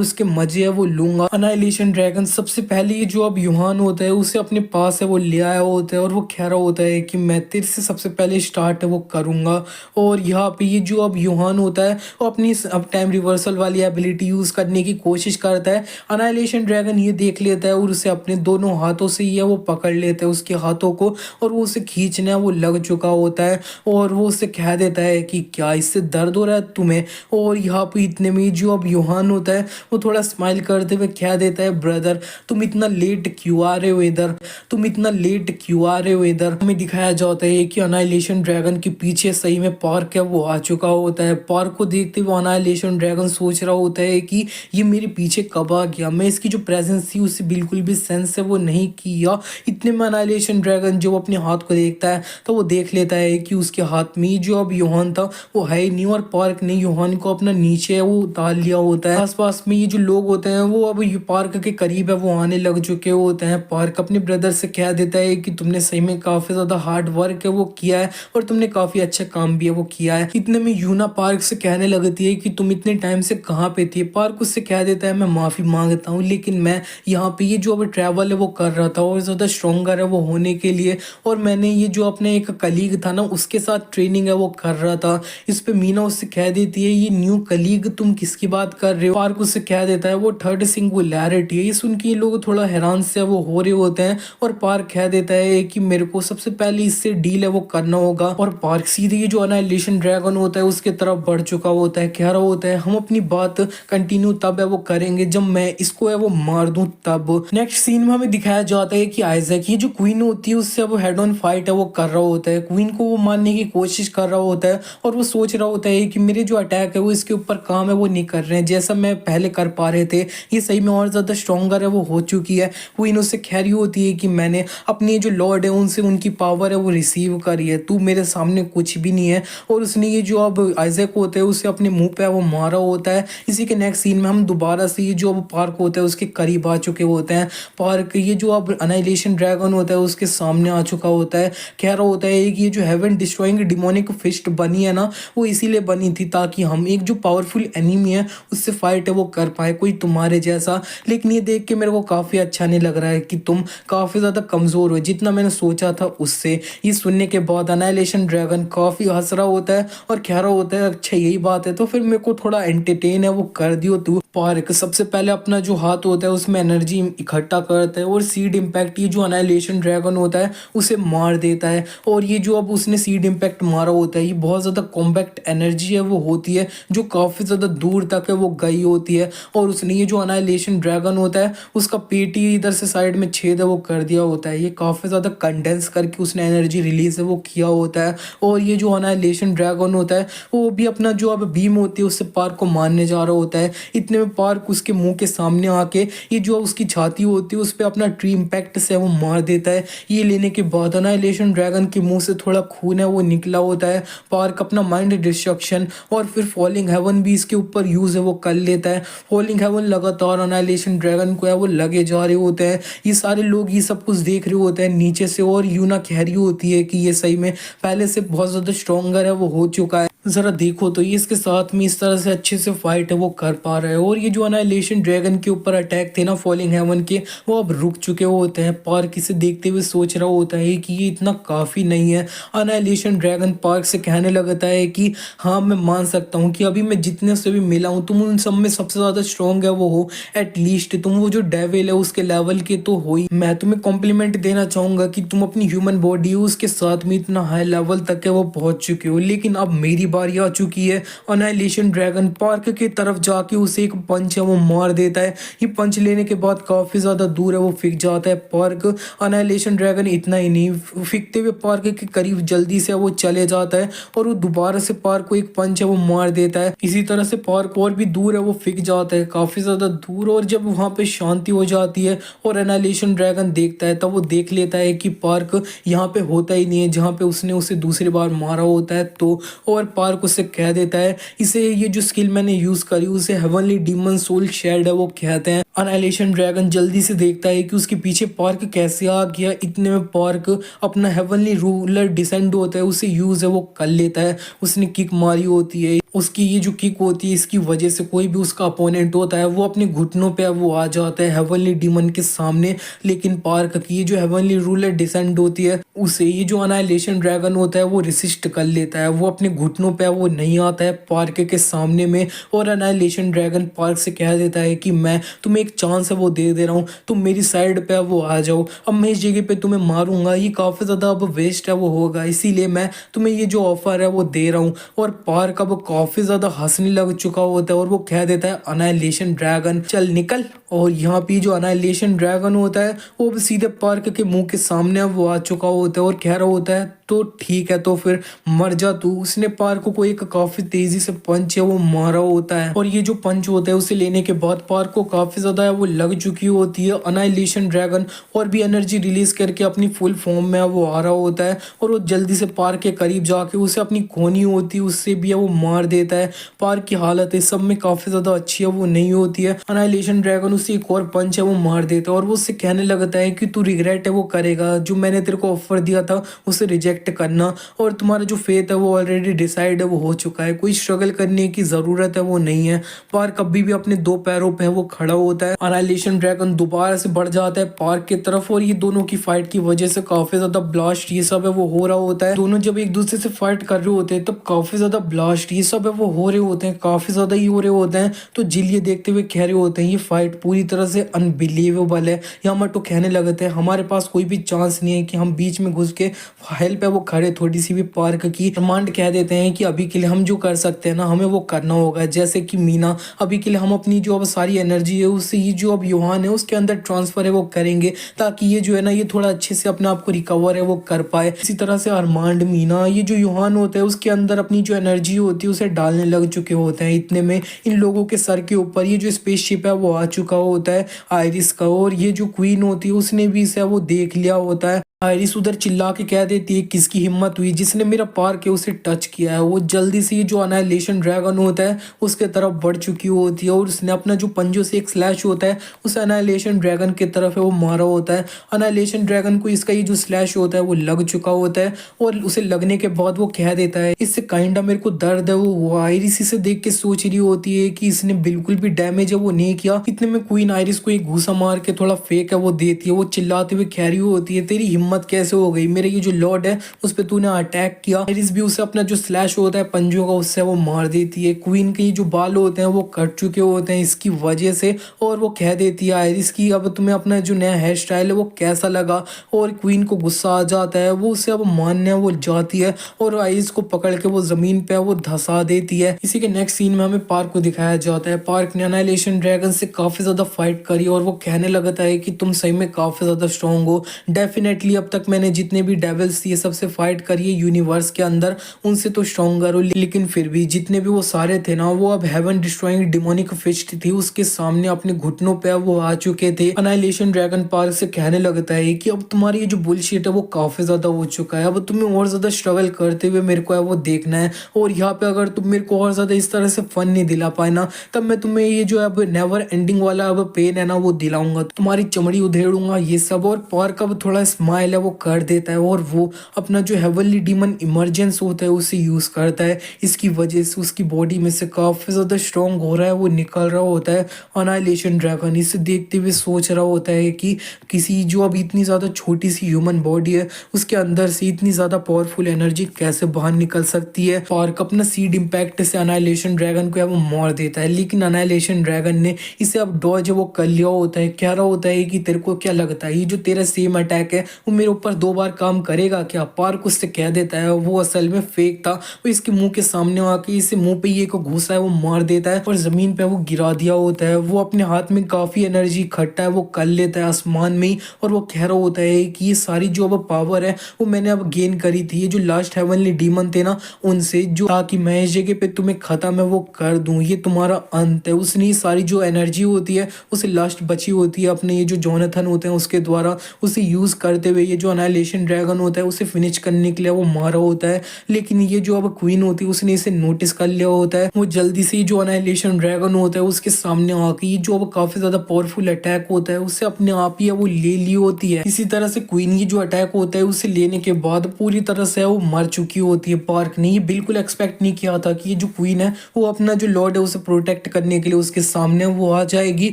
उसके मजे है वो लूंगा। अनाइलेशन ड्रैगन सबसे पहले ये जो अब यूहान होता है उसे अपने पास है वो ले आया होता है और वो कह रहा होता है कि मैं तेरे से सबसे पहले स्टार्ट है वो करूंगा। और यहाँ पे ये जो अब यूहान होता है वो अपनी अब टाइम रिवर्सल वाली एबिलिटी यूज करने की कोशिश करता है। अनाइलेशन ड्रैगन ये देख लेता है और उसे अपने दोनों हाथों से ये वो पकड़ लेता है उसके हाथों को और वो उसे खींचने वो लग चुका होता है। और वो उसे कह देता है कि क्या इससे दर्द हो रहा है तुम्हें। और यहाँ पे इतने में जो अब यूहान होता है वो थोड़ा स्माइल करते हुए कह देता है ब्रदर तुम इतना लेट क्यों आ रहे हो इधर, तुम इतना लेट क्यों आ रहे हो इधर। हमें दिखाया जाता है कि अनाइलेशन ड्रैगन के पीछे सही में पार्क है वो आ चुका होता है। पार्क को देखते हुए अनाइलेशन ड्रैगन सोच रहा होता है कि ये मेरे पीछे कब आ गया, मैं इसकी जो प्रेजेंस थी उससे बिल्कुल भी सेंस है वो नहीं किया। इतने में अनाइलेशन ड्रैगन जो अपने हाथ को देखता है तो वो देख लेता है कि उसके हाथ में जो अब यूहान था वो है ही नहीं, और पार्क ने यूहान को अपना नीचे वो उतार लिया होता है। आसपास में ये जो लोग होते हैं वो अब ये पार्क के करीब है वो आने लग चुके होते हैं। पार्क अपने ब्रदर से कह देता है कि तुमने सही में काफी ज्यादा हार्ड वर्क है वो किया है और तुमने काफी अच्छा काम भी है वो किया है। इतने में यूना पार्क से कहने लगती है कि तुम इतने टाइम से कहाँ पे थी। पार्क उससे कह देता है मैं माफी मांगता हूँ, लेकिन मैं यहाँ पे ये जो अभी ट्रैवल है वो कर रहा था और ज्यादा स्ट्रोंगर है वो होने के लिए, और मैंने ये जो अपने एक कलीग था ना उसके साथ ट्रेनिंग है वो कर रहा था। इस पे मीना उससे कह देती है ये न्यू कलीग तुम किसकी बात कर रहे हो। पार्क उससे कह देता है वो थर्ड सिंगुलैरिटी है। ये सुन के ये लोग थोड़ा हैरान से वो हो रहे होते हैं और पार्क कह देता है कि मेरे को सबसे पहले इससे डील है वो करना होगा। और पार्क सीधे ये जो अनाइलेशन ड्रैगन होता है उसके तरफ बढ़ चुका होता है, कह रहा होता है हम अपनी बात कंटिन्यू तब है वो करेंगे जब मैं इसको है वो मार दूं तब। नेक्स्ट सीन में हमें दिखाया जाता है कि आइजैक ये जो क्वीन होती है उससे वो हेड ऑन फाइट है वो कर रहा होता है। क्वीन को वो मारने की कोशिश कर रहा होता है और वो सोच रहा होता है कि मेरे जो अटैक है वो इसके ऊपर काम है वो नहीं कर रहे हैं जैसा मैं पहले कर पा रहे थे, ये सही में और ज्यादा स्ट्रॉन्गर है वो हो चुकी है। क्वीन उससे कह रही होती है कि मैंने अपने जो लॉर्ड है उनसे उनकी पावर है वो रिसीव करी है, तू मेरे सामने कुछ भी नहीं है। और उसने ये जो अब आइजैक होता है उसे अपने मुंह पे वो मारा होता है। इसी के नेक्स्ट सीन में हम दोबारा से ये जो अब पार्क होता है उसके करीब आ चुके होते हैं। पार्क ये जो अब अनाइलेशन ड्रैगन होता है उसके सामने आ चुका होता है, कह रहा होता है कि ये जो हेवन डिस्ट्रॉइंग डिमोनिक फिस्ट बनी है ना वो इसीलिए बनी थी ताकि हम एक जो पावरफुल एनिमी है उससे फाइट है वो कर पाए, कोई तुम्हारे जैसा। लेकिन ये देख के मेरे को काफी अच्छा नहीं लग रहा है कि तुम काफी ज्यादा कमजोर हो जितना मैंने सोचा था उससे। ये सुनने के बाद अनाइलेशन ड्रैगन काफी हंस रहा होता है और कह रहा होता है अच्छा यही बात है तो फिर मेरे को थोड़ा एंटरटेन है वो कर दियो तू। पार्क सबसे पहले अपना जो हाथ होता है उसमें एनर्जी इकट्ठा करता है और सीड इम्पैक्ट ये जो अनाइलेशन ड्रैगन होता है उसे मार देता है। और ये जो अब उसने सीड इम्पैक्ट मारा होता है ये बहुत ज़्यादा कॉम्पैक्ट एनर्जी है वो होती है जो काफ़ी ज़्यादा दूर तक है वो गई होती है। और उसने ये जो अनाइलेशन ड्रैगन होता है उसका पेट ही इधर से साइड में छेद है वो कर दिया होता है। ये काफ़ी ज़्यादा कंडेंस करके उसने एनर्जी रिलीज है वो किया होता है। और ये जो अनाइलेशन ड्रैगन होता है वो भी अपना जो अब बीम होती है उससे पार्क को मारने जा रहा होता है। इतने में पार्क उसके मुंह के सामने आके ये जो उसकी छाती होती है उस पर अपना ट्री इम्पैक्ट से वो मार देता है। ये लेने के बाद अनाइलेशन ड्रैगन के मुंह से थोड़ा खून है वो निकला होता है। पार्क अपना माइंड डिस्ट्रक्शन और फिर फॉलिंग हेवन भी इसके ऊपर यूज है वो कर लेता है। फॉलिंग हेवन लगातार अनाइलेशन ड्रैगन को है वो लगे जा रहे होते हैं। ये सारे लोग ये सब कुछ देख रहे होते हैं नीचे से और यूना कह रही होती है कि ये सही में पहले से बहुत ज्यादा स्ट्रॉन्गर है वो हो चुका है, जरा देखो तो ये इसके साथ में इस तरह से अच्छे से फाइट है वो कर पा रहा है। और ये जो अनाइलेशन ड्रैगन के ऊपर अटैक थे ना फॉलिंग हेवन के वो अब रुक चुके होते हैं। पार्क इसे देखते हुए सोच रहा होता है कि ये इतना काफ़ी नहीं है। अनाइलेशन ड्रैगन पार्क से कहने लगता है कि हाँ मैं मान सकता हूँ कि अभी मैं जितने से भी मिला हूँ तुम उन सब में सबसे ज़्यादा स्ट्रॉन्ग है वो हो, एटलीस्ट तुम वो जो डेविल है उसके लेवल के तो हो ही। मैं तुम्हें कॉम्प्लीमेंट देना चाहूँगा कि तुम अपनी ह्यूमन बॉडी है उसके साथ में इतना हाई लेवल तक है वो पहुँच चुके हो, लेकिन अब मेरी बारी आ चुकी है। अनाइलेशन ड्रैगन पार्क की तरफ जाके उसे एक पंच है वो मार देता है। ये पंच लेने के बाद काफी ज्यादा दूर है वो फिक जाता है पार्क। अनाइलेशन ड्रैगन इतना ही नहीं, फिकते हुए पार्क के करीब जल्दी से वो चले जाता है और वो दोबारा से पार्क को एक पंच है वो मार देता है। इसी तरह से पार्क और भी दूर है वो फिक जाता है काफी ज्यादा दूर। और जब वहां पे शांति हो जाती है और अनाइलेशन ड्रैगन देखता है तब वो देख लेता है कि पार्क यहाँ पे होता ही नहीं है जहाँ पे उसने उसे दूसरी बार मारा होता है। तो और पार्क उसे कह देता है इसे ये जो स्किल मैंने यूज करी उसे हेवनली डीमन सोल शेड है वो कहते हैं। अनाइलेशन ड्रैगन जल्दी से देखता है कि उसके पीछे पार्क कैसे आ गया। इतने में पार्क अपना हेवनली रूलर डिसेंड होता है उसे यूज है वो कर लेता है। उसने किक मारी होती है, उसकी ये जो किक होती है इसकी वजह से कोई भी उसका अपोनेंट होता है वो अपने घुटनों पे वो आ जाता है हेवनली डीमन के सामने। लेकिन पार्क की ये जो हेवनली रूलर डिसेंड होती है उसे ये जो अनाइलेशन ड्रैगन होता है वो रिसिस्ट कर लेता है, वो अपने घुटनों पे वो नहीं आता है पार्क के सामने में। और अनाइलेशन ड्रैगन पार्क से कह देता है कि मैं तुम्हें एक चांस है वो दे रहा हूँ, तुम मेरी साइड पे वो आ जाओ, अब मैं इस जगह पे तुम्हें मारूंगा ये काफी ज्यादा अब वेस्ट है वो होगा, इसीलिए मैं तुम्हें ये जो ऑफर है वो दे रहा हूँ। और पार्क अब काफी ज्यादा हंसने लग चुका होता है और वो कह देता है अनाइलेशन ड्रैगन चल निकल और यहाँ पे जो अनाइलेशन ड्रैगन होता है वो भी सीधे पार्क के मुंह के सामने वो आ चुका होता है और कह रहा होता है तो ठीक है तो फिर मर जा तू। उसने पार्क को एक काफी तेजी से पंच है वो मारा होता है और ये जो पंच होता है उसे लेने के बाद पार्क को काफी ज्यादा वो लग चुकी होती है। अनाइलेशन ड्रैगन और भी एनर्जी रिलीज करके अपनी फुल फॉर्म में वो आ रहा होता है और वो जल्दी से पार्क के करीब जाके उसे अपनी खोनी होती है उससे भी वो मार देता है। पार्क की हालत है सब में काफी ज्यादा अच्छी है वो नहीं होती है। अनाइलेशन ड्रैगन उसे एक और पंच है वो मार देता है और वो उससे कहने लगता है कि तू रिग्रेट है वो करेगा, जो मैंने तेरे को ऑफर दिया था उसे रिजेक्ट करना और तुम्हारा जो फेथ है वो ऑलरेडी डिसाइड है वो हो चुका है, कोई स्ट्रगल करने की जरूरत है वो नहीं है। पार्क अभी भी अपने दो पैरों पे वो खड़ा होता है। अनाइलेशन ड्रैगन दोबारा से बढ़ जाता है पार्क की तरफ और ये दोनों की फाइट की वजह से काफी ज्यादा ब्लास्ट ये सब है वो हो रहा होता है। दोनों जब एक दूसरे से फाइट कर रहे होते हैं तब काफी ज्यादा ब्लास्ट ये सब है वो हो रहे होते हैं, काफी ज्यादा ही हो रहे होते हैं। तो जिल ये देखते हुए कह रहे होते हैं ये फाइट पूरी तरह से अनबिलीवेबल है। यामाटो कहने लगते हैं हमारे पास कोई भी चांस नहीं है कि हम बीच में घुस के हेल्प है वो खड़े थोड़ी सी भी। पार्क की कमांड कह देते हैं कि अभी के लिए हम जो कर सकते हैं ना हमें वो करना होगा, जैसे कि मीना अभी के लिए हम अपनी जो अब सारी एनर्जी है उससे ये जो अब युहान है उसके अंदर ट्रांसफर है वो करेंगे ताकि ये जो है ना ये थोड़ा अच्छे से अपने आप को रिकवर है वो कर पाए। इसी तरह से अरमांड मीना ये जो युहान होता है उसके अंदर अपनी जो एनर्जी होती है उसे डालने लग चुके होते हैं। इतने में इन लोगों के सर के ऊपर ये जो स्पेसशिप है वो आ चुका होता है आयरिस का और ये जो क्वीन होती है उसने भी इसे वो देख लिया होता है। आयरिस उधर चिल्ला के कह देती है किसकी हिम्मत हुई जिसने मेरा पार्क है उसे टच किया है। वो जल्दी से जो अनाइलेशन ड्रैगन होता है उसके तरफ बढ़ चुकी होती है और उसने अपना जो पंजों से एक स्लैश होता है उस अनाइलेशन ड्रैगन की तरफ है वो मारा होता है। अनाइलेशन ड्रैगन को इसका ये जो स्लैश होता है वो लग चुका होता है और उसे लगने के बाद वो कह देता है इससे काइंडा मेरे को दर्द है। वो आयरिस इसे देख के सोच रही होती है कि इसने बिल्कुल भी डैमेज है वो नहीं किया। इतने में क्वीन आयरिस को एक घूसा मार के थोड़ा फेक है वो देती है। वो चिल्लाते हुए कह रही होती है तेरी हिम्मत कैसे हो गई, मेरे ये जो लॉर्ड है उस पे तूने अटैक किया। आयरिस भी उसे अपना जो स्लैश होता है पंजों का उससे वो मार देती है। क्वीन के जो बाल होते हैं वो कट चुके होते हैं इसकी वजह से और वो कह देती है आयरिस की अब तुम्हें अपना जो नया हेयर स्टाइल है वो कैसा लगा। और क्वीन को गुस्सा आ जाता है, वो उसे अब मानने वो जाती है और आयरिस को पकड़ के वो जमीन पे वो धसा देती है। इसी के नेक्स्ट सीन में हमें पार्क को दिखाया जाता है। पार्क ने अनाइलेशन ड्रैगन से काफी ज्यादा फाइट करी और वो कहने लगता है कि तुम सही में काफी ज्यादा स्ट्रॉन्ग हो। डेफिनेटली अब तक मैंने जितने भी डेविल्स ये सबसे फाइट करी है यूनिवर्स के अंदर उनसे तो स्ट्रॉन्गर हो, लेकिन फिर भी जितने भी वो सारे थे ना वो अब हेवन डिस्ट्रॉइंग डिमोनिक फिस्ट थी उसके सामने अपने घुटनों पे वो आ चुके थे। अनाइलेशन ड्रैगन पार्क से कहने लगता है कि अब तुम्हारी ये जो बुलशिट है वो काफी ज्यादा हो चुका है, अब तुम्हें और ज्यादा स्ट्रगल करते हुए मेरे को है वो देखना है और यहाँ पे अगर तुम मेरे को और ज्यादा इस तरह से फन नहीं दिला पाए ना तब मैं तुम्हें ये जो अब नेवर एंडिंग वाला अब पेन है ना वो दिलाऊंगा, तुम्हारी चमड़ी उधेड़ूंगा ये सब। और पार्क अब थोड़ा स्माइल है वो कर देता है और वो अपना जो हेवनली डीमन इमरजेंस होता है उसे यूज करता है। इसकी वजह से उसकी बॉडी में से काफी ज्यादा स्ट्रॉन्ग हो रहा है वो निकल रहा होता है। अनाइलेशन ड्रैगन इसे देखते हुए सोच रहा होता है कि किसी जो अब इतनी ज्यादा छोटी सी ह्यूमन बॉडी है उसके अंदर से इतनी ज्यादा पावरफुल एनर्जी कैसे बाहर निकल सकती है। पार्क अपना सीड इम्पैक्ट से अनाइलेशन ड्रैगन को वो मार देता है, लेकिन अनाइलेशन ड्रैगन ने इसे अब डॉज वो कर लिया होता है। कह रहा होता है कि तेरे को क्या लगता है ये जो तेरा सेम अटैक है वो मेरे ऊपर 2 बार काम करेगा क्या। पार्क उससे कह देता है वो असल में फेक था, वो इसके मुंह के सामने आके इसे मुंह पे ये को घुसा है वो मार देता है और जमीन पे वो गिरा दिया होता है। वो अपने हाथ में काफी एनर्जी इकट्ठा है वो कर लेता है आसमान में ही और वो कह रहा होता है कि ये सारी जो अब पावर है वो मैंने अब गेन करी थी ये जो लास्ट हेवनली डीमन थे ना उनसे, जो ताकि मैं इस जगह पे तुम्हें खत्म है वो कर दूं, ये तुम्हारा अंत है। उसने सारी जो एनर्जी होती है उसे लास्ट बची होती है अपने ये जो जोनाथन होते हैं उसके द्वारा उसे यूज करते हुए ये जो अनाइलेशन ड्रैगन होता है उसे फिनिश करने के लिए वो मारा होता है। लेकिन ये जो अब क्वीन होती है उसने इसे नोटिस कर लिया होता है। वो जल्दी से जो अनाइलेशन ड्रैगन होता है उसके सामने आके ये जो अब काफी ज्यादा पावरफुल अटैक होता है उससे अपने आप ही वो ले ली होती है। इसी तरह से क्वीन की जो अटैक होता है उसे लेने के बाद पूरी तरह से वो मर चुकी होती है। पार्क ने ये बिल्कुल एक्सपेक्ट नहीं किया था कि ये जो क्वीन है वो अपना जो लॉर्ड है उसे प्रोटेक्ट करने के लिए उसके सामने वो आ जाएगी।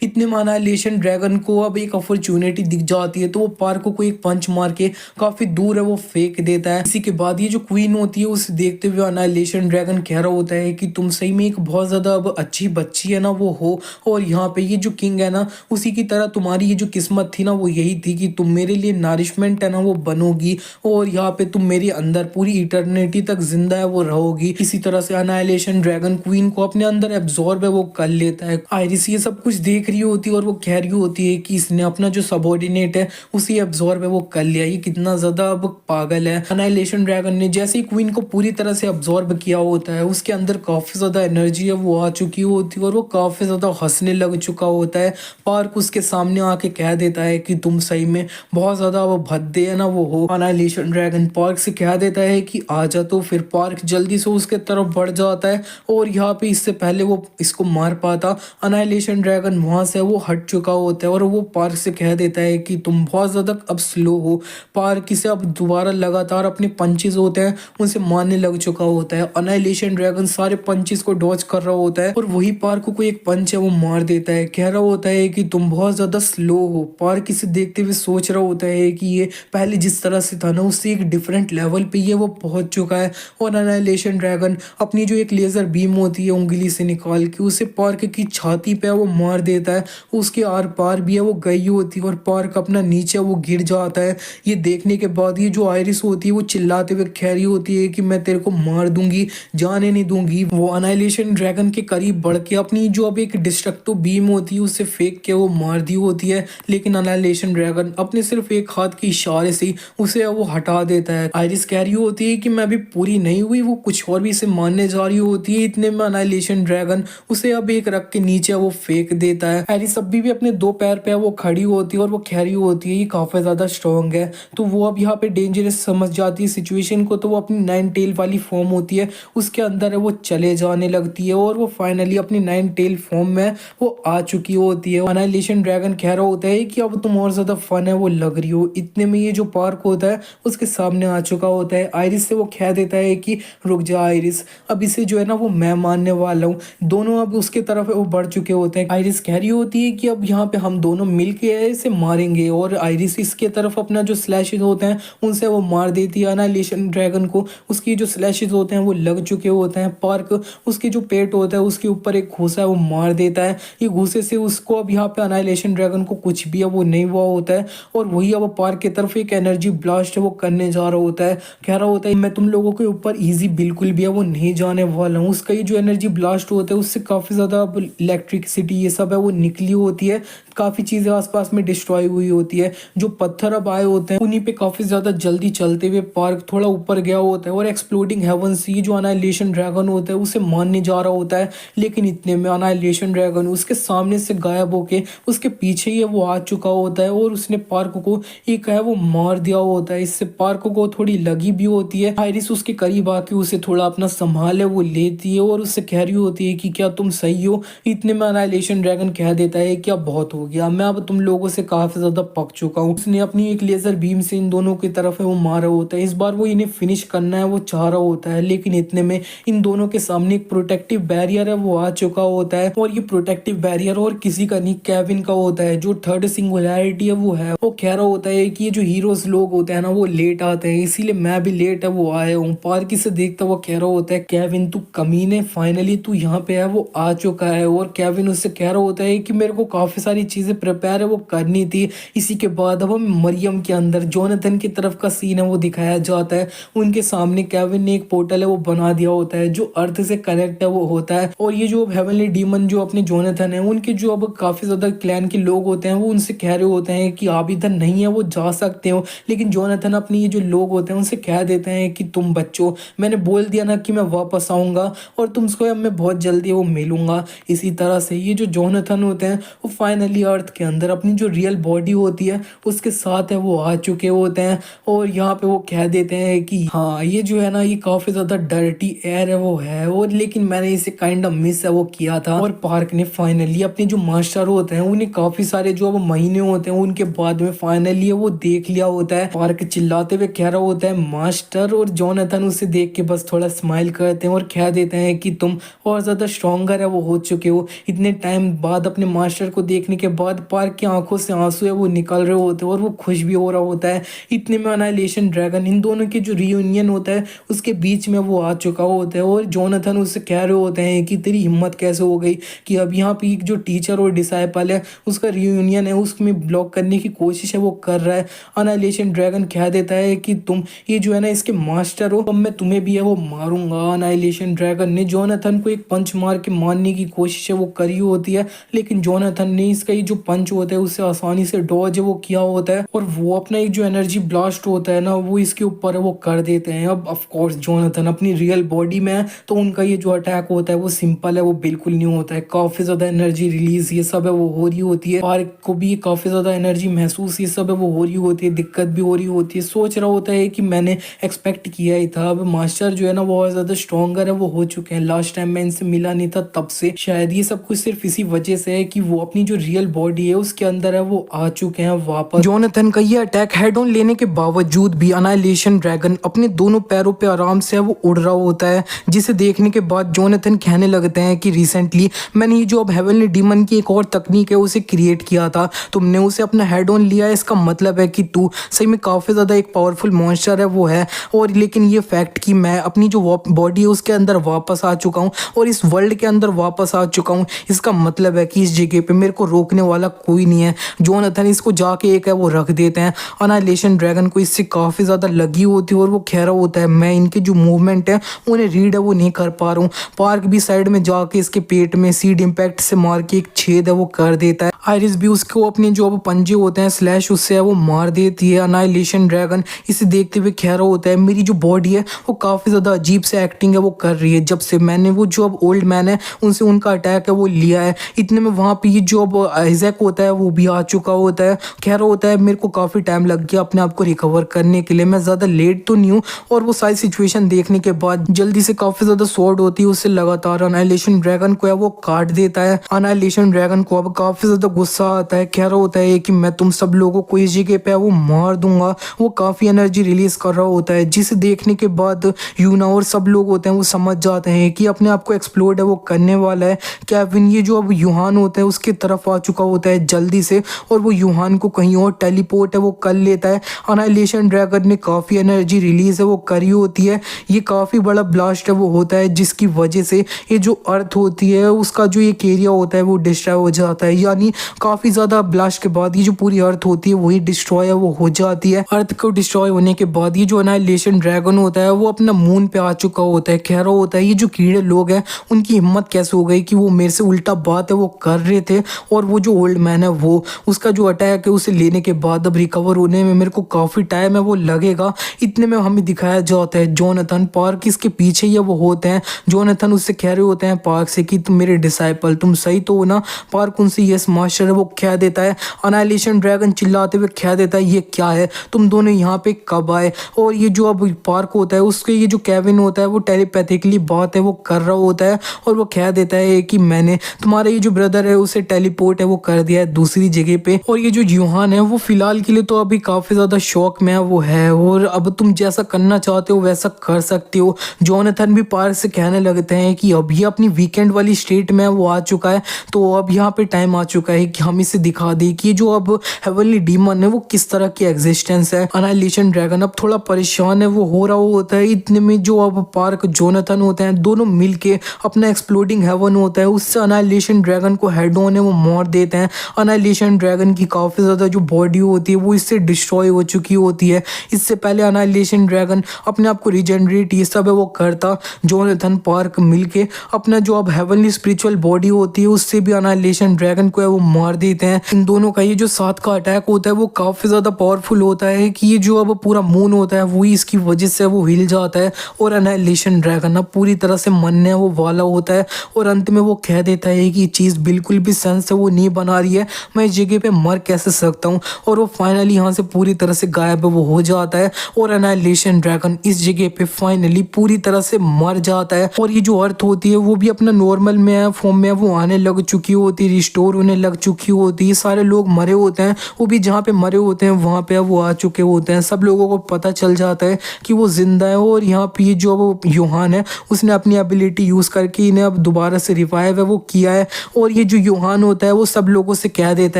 इतने में अनाइलेशन ड्रैगन को अब एक अपॉर्चुनिटी दिख जाती है तो वो पार्क को एक पंच पंच मार के काफी दूर है वो फेंक देता है। इसी के बाद ये जो क्वीन होती है उसे देखते हुए अनाइलेशन ड्रैगन कह रहा होता है कि तुम सही में एक बहुत ज्यादा अब अच्छी बच्ची है ना वो हो, और यहाँ पे ये जो किंग है ना उसी की तरह तुम्हारी ये जो किस्मत थी ना वो यही थी कि तुम मेरे लिए नरिशमेंट है ना वो बनोगी, और यहाँ पे तुम मेरे अंदर पूरी इटर्निटी तक जिंदा है वो रहोगी। इसी तरह से अनाइलेशन ड्रैगन क्वीन को अपने अंदर एब्जॉर्ब है वो कर लेता है। आयरिस ये सब कुछ देख रही होती है और वो कह रही होती है कि इसने अपना जो सबॉर्डिनेट है उसी एब्जॉर्ब है वो कर लिया, ये कितना ज्यादा अब पागल है। अनाइलेशन ड्रैगन ने जैसे ही क्वीन को पूरी तरह से अब्जॉर्ब किया होता है उसके अंदर काफी ज्यादा एनर्जी है वो आ चुकी होती है और वो काफी ज्यादा हंसने लग चुका होता है। पार्क उसके सामने आके कह देता है कि तुम सही में बहुत ज्यादा वो भद्दे है ना वो हो। अनाइलेशन ड्रैगन पार्क से कह देता है कि आजा, तो फिर पार्क जल्दी से उसके तरफ बढ़ जाता है और यहाँ पे इससे पहले वो इसको मार पाता अनाइलेशन ड्रैगन वहां से वो हट चुका होता है और वो पार्क से कह देता है कि तुम बहुत ज्यादा अब स्लो हो। पार्क इसे अब दोबारा लगातार अपने पंचेस होते हैं उनसे मारने लग चुका होता है। अनाइलेशन ड्रैगन सारे पंचेस को डॉज कर रहा होता है और वही पार्क को एक पंच है वो मार देता है। कह रहा होता है कि तुम बहुत ज्यादा स्लो हो। पार्क इसे देखते हुए सोच रहा होता है कि ये पहले जिस तरह से था ना उससे एक डिफरेंट लेवल पे ये वो पहुंच चुका है। और अनाइलेशन ड्रैगन अपनी जो एक लेजर बीम होती है उंगली से निकाल के उसे पार्क की छाती पे वो मार देता है। उसके आर पार भी है वो गई होती है और पार्क अपना नीचे वो गिर जाता है। ये देखने के बाद ये जो आयरिस होती है वो चिल्लाते हुए कह रही होती है कि मैं तेरे को मार दूंगी, जाने नहीं दूंगी। वो अनाइलेशन ड्रैगन के करीब बढ़ के अपनी जो अब एक डिस्ट्रक्टिव बीम होती है उससे फेंक के वो मार दी होती है, लेकिन अनाइलेशन ड्रैगन अपने सिर्फ एक हाथ के इशारे से उसे वो हटा देता है। आयरिस कह रही होती है कि मैं अभी पूरी नहीं हुई, वो कुछ और भी इसे मारने जा रही होती है। इतने में अनाइलेशन ड्रैगन उसे अब एक रख के नीचे वो फेंक देता है। आयरिस अभी भी अपने दो पैर पे वो खड़ी होती है और वो कह रही होती है ये काफी ज्यादा स्ट्रॉन्ग है। तो वो अब यहाँ पे डेंजरस समझ जाती है सिचुएशन को, तो वो अपनी 9 टेल वाली फॉर्म होती है उसके अंदर है वो चले जाने लगती है और वो फाइनली अपनी 9 टेल फॉर्म में वो आ चुकी होती है। अनाइलेशन ड्रैगन कह रहा होता है कि अब तुम और ज्यादा फन है वो लग रही हो। इतने में ये जो पार्क होता है उसके सामने आ चुका होता है। आयरिस से वो कह देता है कि रुक जा आयरिस, अब इसे जो है ना वो मैं मारने वाला हूँ। दोनों अब उसके तरफ वो बढ़ चुके होते हैं। आयरिस कह रही होती है कि अब यहाँ पे हम दोनों मिलके इसे मारेंगे और आयरिस इसके तरफ अपना जो स्लैशेस होते हैं उनसे वो मार देती है अनाइलेशन ड्रैगन को। उसकी जो स्लैशेस होते हैं वो लग चुके होते हैं। पार्क उसके जो पेट होता है उसके ऊपर एक घूसा है वो मार देता है। ये घूसे से उसको अब यहाँ पे अनाइलेशन ड्रैगन को कुछ भी अब वो नहीं हुआ होता है और वही अब पार्क की तरफ एक एनर्जी ब्लास्ट है वो करने जा रहा होता है। कह रहा होता है मैं तुम लोगों के ऊपर इजी बिल्कुल भी है वो नहीं जाने वाला हूँ। उसका ये जो एनर्जी ब्लास्ट होता है उससे काफी ज्यादा इलेक्ट्रिसिटी ये सब है वो निकली होती है। काफी चीजें आसपास में डिस्ट्रॉय हुई होती है। जो पत्थर अब आए होते हैं उन्हीं पे काफी ज्यादा जल्दी चलते हुए पार्क थोड़ा ऊपर गया होता है और एक्सप्लोडिंग हेवन से ये जो अनाइलेशन ड्रैगन होता है उसे मारने जा रहा होता है। लेकिन इतने में अनाइलेशन ड्रैगन उसके सामने से गायब होके उसके पीछे ही वो आ चुका होता है और उसने पार्क को एक है वो मार दिया होता है। इससे पार्क को थोड़ी लगी भी होती है। आयरिस उसके करीब आके उसे थोड़ा अपना संभाले वो लेती है और उससे कह रही होती है कि क्या तुम सही हो। इतने में अनाइलेशन ड्रैगन कह देता है क्या बहुत हो गया, मैं अब तुम लोगों से काफी ज्यादा पक चुका हूँ। उसने अपनी एक लेजर बीम से इन दोनों की तरफ है वो मारा होता है। इस बार वो इन्हें फिनिश करना है वो चाह रहा होता है, लेकिन इतने में इन दोनों के सामने एक प्रोटेक्टिव बैरियर है वो आ चुका होता है और ये प्रोटेक्टिव बैरियर और किसी का नहीं केविन का होता है जो थर्ड सिंगुलैरिटी है वो है। वो कह रहा होता है कि ये जो हीरोज लोग होते हैं ना वो लेट आते हैं, इसीलिए मैं भी लेट है वो आया हूँ। पार्क से देखता वो कह रहा होता है केविन तू कमीने, फाइनली तू यहाँ पे है वो आ चुका है। और केविन उससे कह रहा होता है कि मेरे को काफी सारी चीजें प्रिपेयर है वो करनी थी। इसी के बाद अब हम मरियम के अंदर जोनाथन की तरफ का सीन है वो दिखाया जाता है। उनके सामने केविन ने एक पोर्टल है वो बना दिया होता है जो अर्थ से कनेक्ट है वो होता है और ये जो हेवनली डीमन जो अपने जोनाथन है उनके जो अब काफी ज्यादा क्लैन के लोग होते हैं वो उनसे कह रहे होते हैं कि आप इधर नहीं है वो जा सकते हो। लेकिन जोनाथन अपने ये जो लोग होते हैं उनसे कह देते हैं कि तुम बच्चों, मैंने बोल दिया ना कि मैं वापस आऊंगा और तुमको अब मैं बहुत जल्दी वो मिलूंगा। इसी तरह से ये जो जोनाथन होते हैं वो फाइनली अर्थ के अंदर अपनी जो रियल बॉडी होती है उसके साथ है वो आ चुके होते हैं और यहाँ पे वो कह देते हैं कि हाँ ये जो है ना ये काफी ज्यादा डर्टी एयर है वो है और लेकिन मैंने इसे काइंड ऑफ मिस है वो किया था। और पार्क ने फाइनली अपने जो मास्टर होते हैं उन्हें काफी सारे जो अब महीने होते हैं उनके बाद में फाइनली वो देख लिया होता है। पार्क चिल्लाते हुए कह रहा होता है मास्टर, और जोनाथन उसे देख के बस थोड़ा स्माइल करते हैं और कह देते हैं कि तुम और ज्यादा स्ट्रॉन्गर है वो हो चुके हो। इतने टाइम बाद अपने मास्टर को देखने के बाद पार्क की आंखों से आंसू है वो निकल रहे होते हैं और वो खुश भी हो रहा होता है। इतने में अनाइलेशन ड्रैगन इन दोनों के जो रियूनियन होता है उसके बीच में वो आ चुका होता है और जोनाथन उससे कह रहे होते हैं कि तेरी हिम्मत कैसे हो गई कि अब यहाँ पे एक जो टीचर और डिसाइपल है उसका रियूनियन है उसमें ब्लॉक करने की कोशिश है वो कर रहा है। अनाइलेशन ड्रैगन कह देता है कि तुम ये जो है ना इसके मास्टर हो, अब मैं तुम्हें भी है वो मारूंगा। अनाइलेशन ड्रैगन ने जोनाथन को एक पंच मार के मारने की कोशिश है वो करी होती है, लेकिन जोनाथन ने इसका ये जो पंच होता है उससे आसानी से डॉज है वो किया होता है और वो अपना एक जो एनर्जी ब्लास्ट होता है ना वो इसके ऊपर है वो कर देते हैं। अब ऑफ कोर्स जोनाथन अपनी रियल बॉडी में है तो उनका ये जो अटैक होता है वो सिंपल है, वो बिल्कुल नहीं होता है। काफी ज्यादा एनर्जी रिलीज ये सब है वो हो रही होती है, पार्क को भी काफी ज्यादा एनर्जी महसूस ये सब है वो हो रही होती है, दिक्कत भी हो रही होती है। सोच रहा होता है कि मैंने एक्सपेक्ट किया ही था, अब मास्टर जो है ना बहुत ज्यादा स्ट्रॉन्गर है वो हो चुके हैं। लास्ट टाइम मैं इनसे मिला नहीं था तब से, शायद ये सब कुछ सिर्फ इसी वजह से है कि वो अपनी जो रियल बॉडी है उसके अंदर है वो आ चुके हैं वापस। जोनाथन का ये अटैक हेड ऑन लेने के बावजूद भी अनाइलेशन ड्रैगन अपने दोनों पैरों पे आराम से वो उड़ रहा होता है, जिसे देखने के बाद जोनाथन कहने लगते हैं कि रिसेंटली मैंने ये जो अब हेवनली डीमन की एक और तकनीक है उसे क्रिएट किया था, तुमने उसे अपना हेड ऑन लिया है, इसका मतलब है कि तू सही में काफी ज्यादा एक पावरफुल मॉन्स्टर है वो है। और लेकिन ये फैक्ट कि मैं अपनी जो बॉडी है उसके अंदर वापस आ चुका हूँ और इस वर्ल्ड के अंदर वापस आ चुका हूँ, इसका मतलब है कि इस जगह पे मेरे को रोकने वाला कोई नहीं है। जोनाथन इसको जाके एक है वो रख देते हैं। अनाइलेशन ड्रैगन को इससे काफी ज्यादा लगी होती है और वो कह रहा होता है मैं इनके जो मूवमेंट है उन्हें रीड है वो नहीं कर पा रहा हूँ। पार्क भी साइड में जाके इसके पेट में सीड इम्पैक्ट से मार के एक छेद है वो कर देता है। आयरिस भी उसको अपने जो अब पंजे होते हैं स्लैश उससे है वो मार देती है। अनाइलेशन ड्रैगन इसे देखते हुए कह रहा होता है मेरी जो बॉडी है वो काफी ज्यादा अजीब से एक्टिंग है वो कर रही है जब से मैंने वो जो अब ओल्ड मैन है उनसे उनका अटैक है वो लिया है। इतने में वहां पे ये जो अब आइजैक होता है वो भी आ चुका होता है, कह रहा होता है मेरे को काफी टाइम लग गया अपने आप को रिकवर करने के लिए, मैं ज्यादा लेट तो नहीं हूँ। और वो सारी सिचुएशन देखने के बाद जल्दी से काफी ज्यादा स्वॉर्ड होती है उससे लगातार अनाइलेशन ड्रैगन को है वो काट देता है। अनाइलेशन ड्रैगन को अब काफी ज्यादा गुस्सा आता है, कह रहा होता है कि मैं तुम सब लोगों को इस जगह पे वो मार दूंगा। वो काफी एनर्जी रिलीज कर रहा होता है जिसे देखने के बाद यूना और सब लोग होते हैं वो समझ जाते हैं कि अपने आप को एक्सप्लोड है वो करने वाला है। केविन ये जो अब यूहान होता है उसके तरफ आ चुका होता है जल्दी से और वो यूहान को कहीं और टेलीपोर्ट है वो कर लेता है। अनाइलेशन ड्रैगन ने काफी एनर्जी रिलीज है वो करी होती है, ये काफी बड़ा ब्लास्ट है वो होता है जिसकी वजह से ये जो अर्थ होती है उसका जो एक एरिया होता है वो डिस्ट्रॉय हो जाता है। यानी काफी ज्यादा ब्लास्ट के बाद ये जो पूरी अर्थ होती है वही डिस्ट्रॉय है वो हो जाती है। अर्थ को डिस्ट्रॉय होने के बाद ये जो अनाइलेशन ड्रैगन होता है वो अपना मून पे आ चुका होता है, कह रहा होता है ये जो कीड़े लोग हैं उनकी हिम्मत कैसे हो गई कि वो मेरे से उल्टा बात है वो कर रहे थे और वो जो ओल्ड मैन है वो उसका जो अटैक है उसे लेने के बाद अब रिकवर होने में मेरे को काफी टाइम है वो लगेगा। इतने में हमें दिखाया जाता है जोनाथन पार्क इसके पीछे ही वो होते हैं। जोनाथन उससे कह रहे होते हैं पार्क से कि तुम मेरे डिसाइपल तुम सही तो हो ना। पार्क उनसे यस मास्टर है वो कह देता है। अनाइलेशन ड्रैगन चिल्लाते हुए कह देता है ये क्या है, तुम दोनों यहाँ पे कब आए। और ये जो अब पार्क होता है उसके ये जो केविन होता है वो टेलीपैथिकली बात है वो कर रहा होता है और वो कह देता है कि मैंने तुम्हारा ये जो ब्रदर है उसे टेलीपोर्ट है वो कर दिया है दूसरी जगह पे। और ये जो यूहान है वो फिलहाल के लिए तो अभी काफी ज्यादा शौक में वो है और अब तुम जैसा करना चाहते हो वैसा कर सकते हो। जोनाथन भी पार्क से कहने लगते हैं कि अब ये अपनी वीकेंड वाली स्टेट में वो आ चुका है तो अब यहाँ पे टाइम आ चुका है कि हम इसे दिखा दें कि जो अब हेवनली डीमन है वो किस तरह की एग्जिस्टेंस है। अनाइलेशन ड्रैगन अब थोड़ा परेशान है वो हो रहा होता है। इतने में जो अब पार्क जोनाथन होते हैं दोनों मिलके अपना एक्सप्लोडिंग हेवन होता है उससे अनाइलेशन ड्रैगन को हेड ऑन है वो मार देते हैं। अनाइलेशन ड्रैगन की काफी ज्यादा जो बॉडी होती है वो इससे डिस्ट्रॉय हो चुकी होती है। इससे पहले अनाइलेशन ड्रैगन अपने आप को रिजेनरेट ये सब है वो करता। जोनाथन पार्क मिलके अपना जो अब हेवनली स्पिरिचुअल बॉडी होती है उससे भी अनाइलेशन ड्रैगन को है वो मार देते हैं। इन दोनों का ये जो साथ का अटैक होता है वो काफी ज्यादा पावरफुल होता है कि ये जो अब पूरा मून होता है वही इसकी वजह से वो हिल जाता है और अनाइलेशन ड्रैगन अब पूरी तरह से मरने वो वाला होता है और अंत में वो कह देता है कि ये चीज बिल्कुल भी सेंस से वो नहीं बना रही है, मैं इस जगह पे मर कैसे सकता हूँ। और वो फाइनली यहाँ से पूरी तरह से गायब वो हो जाता है और अनाइलेशन ड्रैगन इस जगह पे फाइनली पूरी तरह से मर जाता है। और ये जो अर्थ होती है वो भी अपना नॉर्मल में फॉर्म में वो आने लग चुकी होती है, रिस्टोर होने लग चुकी होती है। सारे लोग मरे होते हैं, वो भी जहाँ पे मरे होते हैं वहाँ पे वो आ चुके होते हैं। सब लोगों को पता चल जाता है कि वो जिंदा है और यहाँ पे ये जो वो यूहान है उसने अपनी एबिलिटी यूज करके इन्हें अब दोबारा से रिवाइव है वो किया है। और ये जो यूहान होता है वो सब लोगों से कह देता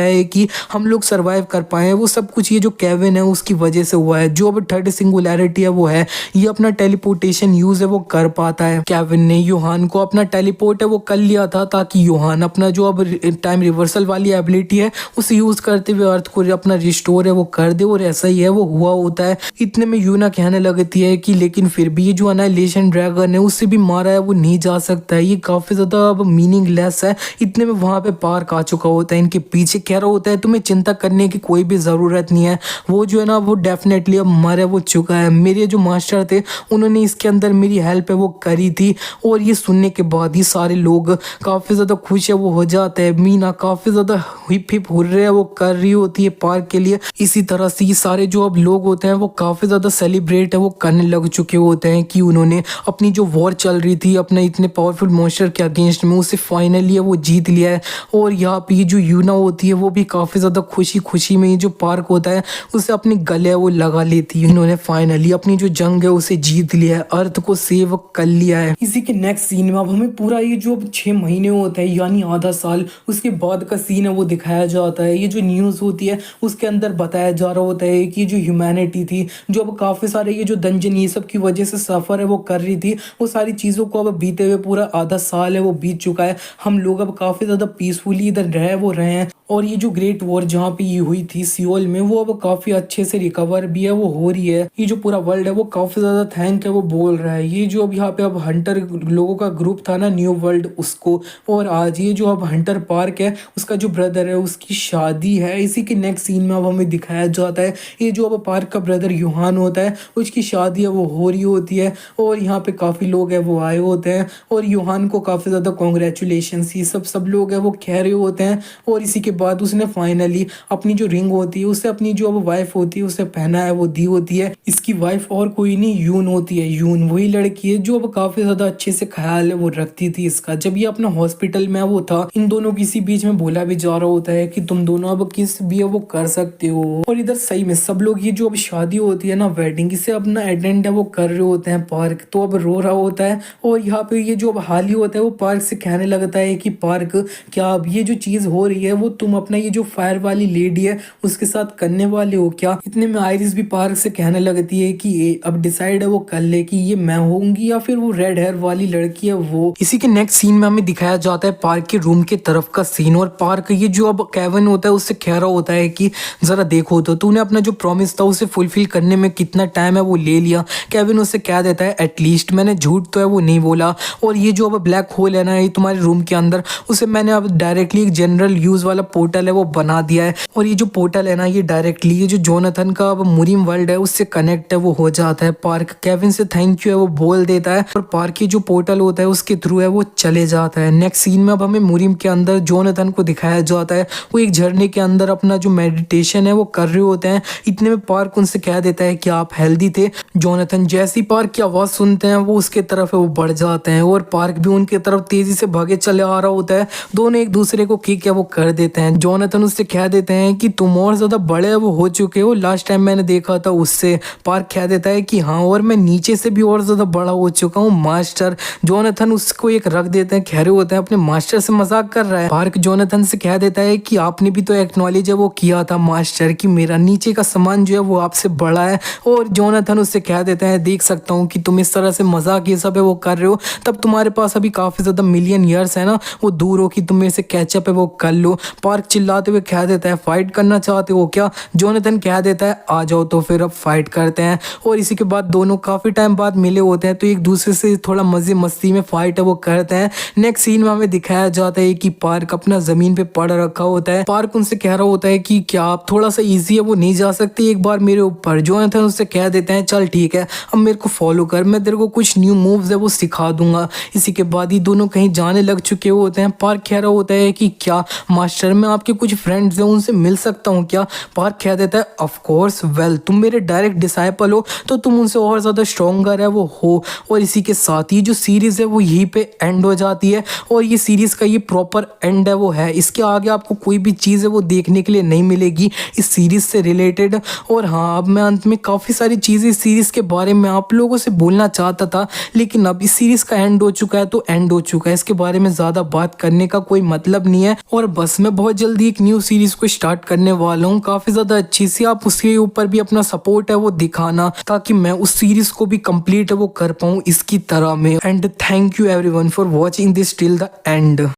है कि हम लोग सर्वाइव कर पाए, वो सब सब कुछ ये जो केविन है उसकी वजह से हुआ है। जो अब थर्ड सिंगुलैरिटी है वो है ये अपना टेलीपोर्टेशन यूज है वो कर पाता है। केविन ने यूहान को अपना टेलीपोर्ट है वो कर लिया था ताकि यूहान अपना जो अब टाइम रिवर्सल वाली एबिलिटी है उसे यूज करते हुए अर्थ को अपना रिस्टोर है वो कर दे, और ऐसा ही है वो हुआ होता है। इतने में यूना कहने लगती है कि लेकिन फिर भी ये जो अनाइलेशन ड्रैगन है उससे भी मारा है वो नहीं जा सकता है, ये काफी ज्यादा अब मीनिंगलेस है। इतने में वहां पे पार्क आ चुका होता है, इनके पीछे कह रहा होता है तुम्हें चिंता करने की कोई भी जरूरत नहीं है, वो जो है ना वो डेफिनेटली अब मर वो चुका है। मेरे जो मास्टर थे उन्होंने इसके अंदर मेरी हेल्प है वो करी थी। और ये सुनने के बाद ही सारे लोग काफी ज्यादा खुश है वो हो जाते हैं। मीना काफी ज्यादा हिप हिप हुर्रे है वो कर रही होती है पार्क के लिए। इसी तरह से ये सारे जो अब लोग होते हैं वो काफी ज्यादा सेलिब्रेट है वो करने लग चुके होते हैं कि उन्होंने अपनी जो वॉर चल रही थी अपने इतने पावरफुल मॉन्स्टर के अगेंस्ट में उसे फाइनली वो जीत लिया है। और यहाँ पे जो यूना होती है वो भी काफी ज्यादा खुशी खुशी में ये जो पार्क होता है उसे अपने गले वो लगा लेती है। इन्होंने फाइनली अपनी जो जंग है उसे जीत लिया है, अर्थ को सेव कर लिया है। इसी के नेक्स्ट सीन में अब हमें पूरा ये जो 6 महीने होता है यानी आधा साल उसके बाद का सीन है वो दिखाया जाता है। ये जो न्यूज होती है उसके अंदर बताया जा रहा होता है कि जो ह्यूमैनिटी थी जो अब काफी सारे ये जो दंजन ये सब की वजह से सफर है वो कर रही थी, वो सारी चीजों को अब बीते हुए पूरा आधा साल है वो बीत चुका है। हम लोग अब काफी ज्यादा पीसफुली इधर रहे हैं। और ये जो ग्रेट वॉर जहाँ पे ये हुई थी सियोल में वो अब काफी अच्छे से रिकवर भी है वो हो रही है। ये जो पूरा वर्ल्ड है वो काफी ज्यादा थैंक है वो बोल रहा है। ये जो अब यहाँ पे अब हंटर लोगों का ग्रुप था ना न्यू वर्ल्ड उसको, और आज ये जो अब हंटर पार्क है उसका जो ब्रदर है उसकी शादी है। इसी के नेक्स्ट सीन में अब हमें दिखाया जाता है ये जो अब पार्क का ब्रदर यूहान होता है उसकी शादी है वो हो रही होती है। और यहाँ पे काफी लोग है वो आए होते हैं और यूहान को काफी ज्यादा कॉन्ग्रेचुलेशन ये सब लोग है वो कह रहे होते हैं। और इसी के बाद उसने फाइनली अपनी जो रिंग होती है उसे अपनी जो अब वाइफ होती है उसे पहना है वो दी होती है। इसकी वाइफ और कोई नहीं यून होती है। यून वही लड़की है जो अब काफी ज्यादा अच्छे से ख्याल है वो रखती थी इसका। जब ये अपना हॉस्पिटल में वो था इन दोनों किसी बीच में बोला भी जा रहा होता है कि तुम दोनों अब किस भी है वो कर सकते हो। और इधर सही में सब लोग ये जो अब शादी होती है ना वेडिंग इसे अपना अटेंड है वो कर रहे होते हैं। पार्क तो अब रो रहा होता है और यहाँ पे ये जो अब हाली होता है वो पार्क से कहने लगता है कि पार्क क्या अब ये जो चीज हो रही है वो तुम अपना ये जो फायर वाली लेडी है उसके साथ करने वाले हो क्या। इतने में आयरिस भी पार्क से कहने लगती है कि अब डिसाइड है वो कर ले कि ये मैं होंगी या फिर वो रेड हेयर वाली लड़की है वो। इसी के नेक्स्ट सीन में हमें दिखाया जाता है पार्क के रूम के तरफ का सीन। और पार्क ये जो अब केविन होता है उससे कह रहा होता है कि जरा देखो तो तूने अपना जो प्रॉमिस था उसे फुलफिल करने में कितना टाइम है वो ले लिया। केविन उससे कह देता है एटलीस्ट मैंने झूठ तो है वो नहीं बोला। और ये जो अब ब्लैक होल है ना ये तुम्हारे रूम के अंदर उसे मैंने अब डायरेक्टली एक जनरल यूज वाला पोर्टल है वो बना दिया है। और ये जो पोर्टल है ना ये डायरेक्टली ये जो जोनाथन का अब मुरीम वर्ल्ड है उससे कनेक्ट है वो हो जाता है। पार्क केविन से थैंक यू है वो बोल देता है और पार्क की जो पोर्टल होता है उसके थ्रू है वो चले जाता है। नेक्स्ट सीन में अब हमें मुरीम के अंदर जोनाथन को दिखाया जाता है वो एक झरने के अंदर अपना जो मेडिटेशन है वो कर रहे होते हैं। इतने में पार्क उनसे कह देता है कि आप हेल्दी थे। जोनाथन जैसी पार्क की आवाज सुनते हैं वो उसके तरफ है वो बढ़ जाते हैं और पार्क भी उनके तरफ तेजी से भागे चले आ रहा होता है। दोनों एक दूसरे को किक है वो कर देते हैं। जोनाथन उससे कह देते हैं कि तुम और ज्यादा बड़े वो हो चुके हो, लास्ट टाइम मैंने देखा था उससे। पार्क कह देता है कि हाँ और मैं नीचे से भी और ज्यादा बड़ा हो चुका हूँ मास्टर। जोनाथन उसको एक रख देते हैं, कह रहे होते हैं अपने मास्टर से मजाक कर रहा है। पार्क जोनाथन से कह देता है कि आपने भी तो एक्नॉलेज है वो किया था मास्टर कि मेरा नीचे का सामान जो है वो आपसे बड़ा है। और जोनाथन उससे कह देता है देख सकता हूँ कि तुम इस तरह से मजाक ये सब है वो कर रहे हो, तब तुम्हारे पास अभी काफी ज्यादा मिलियन ईयर्स है ना वो दूर हो कि तुम मेरे से कैचअप है वो कर लो। पार्क चिल्लाते हुए कह देता है फाइट करना चाहते हो क्या। जोनाथन कह देता है आ जाओ तो फिर अब फाइट करते हैं। और इसी के बाद दोनों काफी टाइम बाद मिले होते हैं तो एक दूसरे से थोड़ा मजे मस्ती में फाइट है वो करते हैं। नेक्स्ट सीन में हमें दिखाया जाता है कि पार्क अपना जमीन पे पड़ रखा होता है। पार्क उनसे कह रहा होता है कि क्या आप थोड़ा सा इजी है वो नहीं जा सकते एक बार मेरे ऊपर। जोनाथन उससे कह देते हैं चल ठीक है अब मेरे को फॉलो कर, मैं तेरे को कुछ न्यू मूव्स है वो सिखा दूंगा। इसी के बाद ही दोनों कहीं जाने लग चुके होते हैं। पार्क कह रहा होता है कि क्या मास्टर मैं आपके कुछ फ्रेंड्स हैं उनसे मिल सकता हूँ क्या। पार्क कह देता है ऑफ कोर्स वेल तुम मेरे डायरेक्ट डिसाइपल हो तो तुम उनसे और ज्यादा स्ट्रॉन्गर है वो हो। और इसी के साथ ही जो सीरीज है वो यहीं पे एंड हो जाती है और ये सीरीज का ये प्रॉपर एंड है वो है। इसके आगे आपको कोई भी चीज़ है वो देखने के लिए नहीं मिलेगी इस सीरीज से रिलेटेड। और हाँ अब मैं अंत में काफ़ी सारी चीज़ें इस सीरीज़ के बारे में आप लोगों से बोलना चाहता था लेकिन अब इस सीरीज़ का एंड हो चुका है तो एंड हो चुका है, इसके बारे में ज़्यादा बात करने का कोई मतलब नहीं है। और बस मैं बहुत बहुत जल्दी एक न्यू सीरीज को स्टार्ट करने वाला हूँ, काफी ज्यादा अच्छी सी। आप उसके ऊपर भी अपना सपोर्ट है वो दिखाना, ताकि मैं उस सीरीज को भी कंप्लीट है वो कर पाऊँ इसकी तरह में। And thank you everyone for watching this till the end.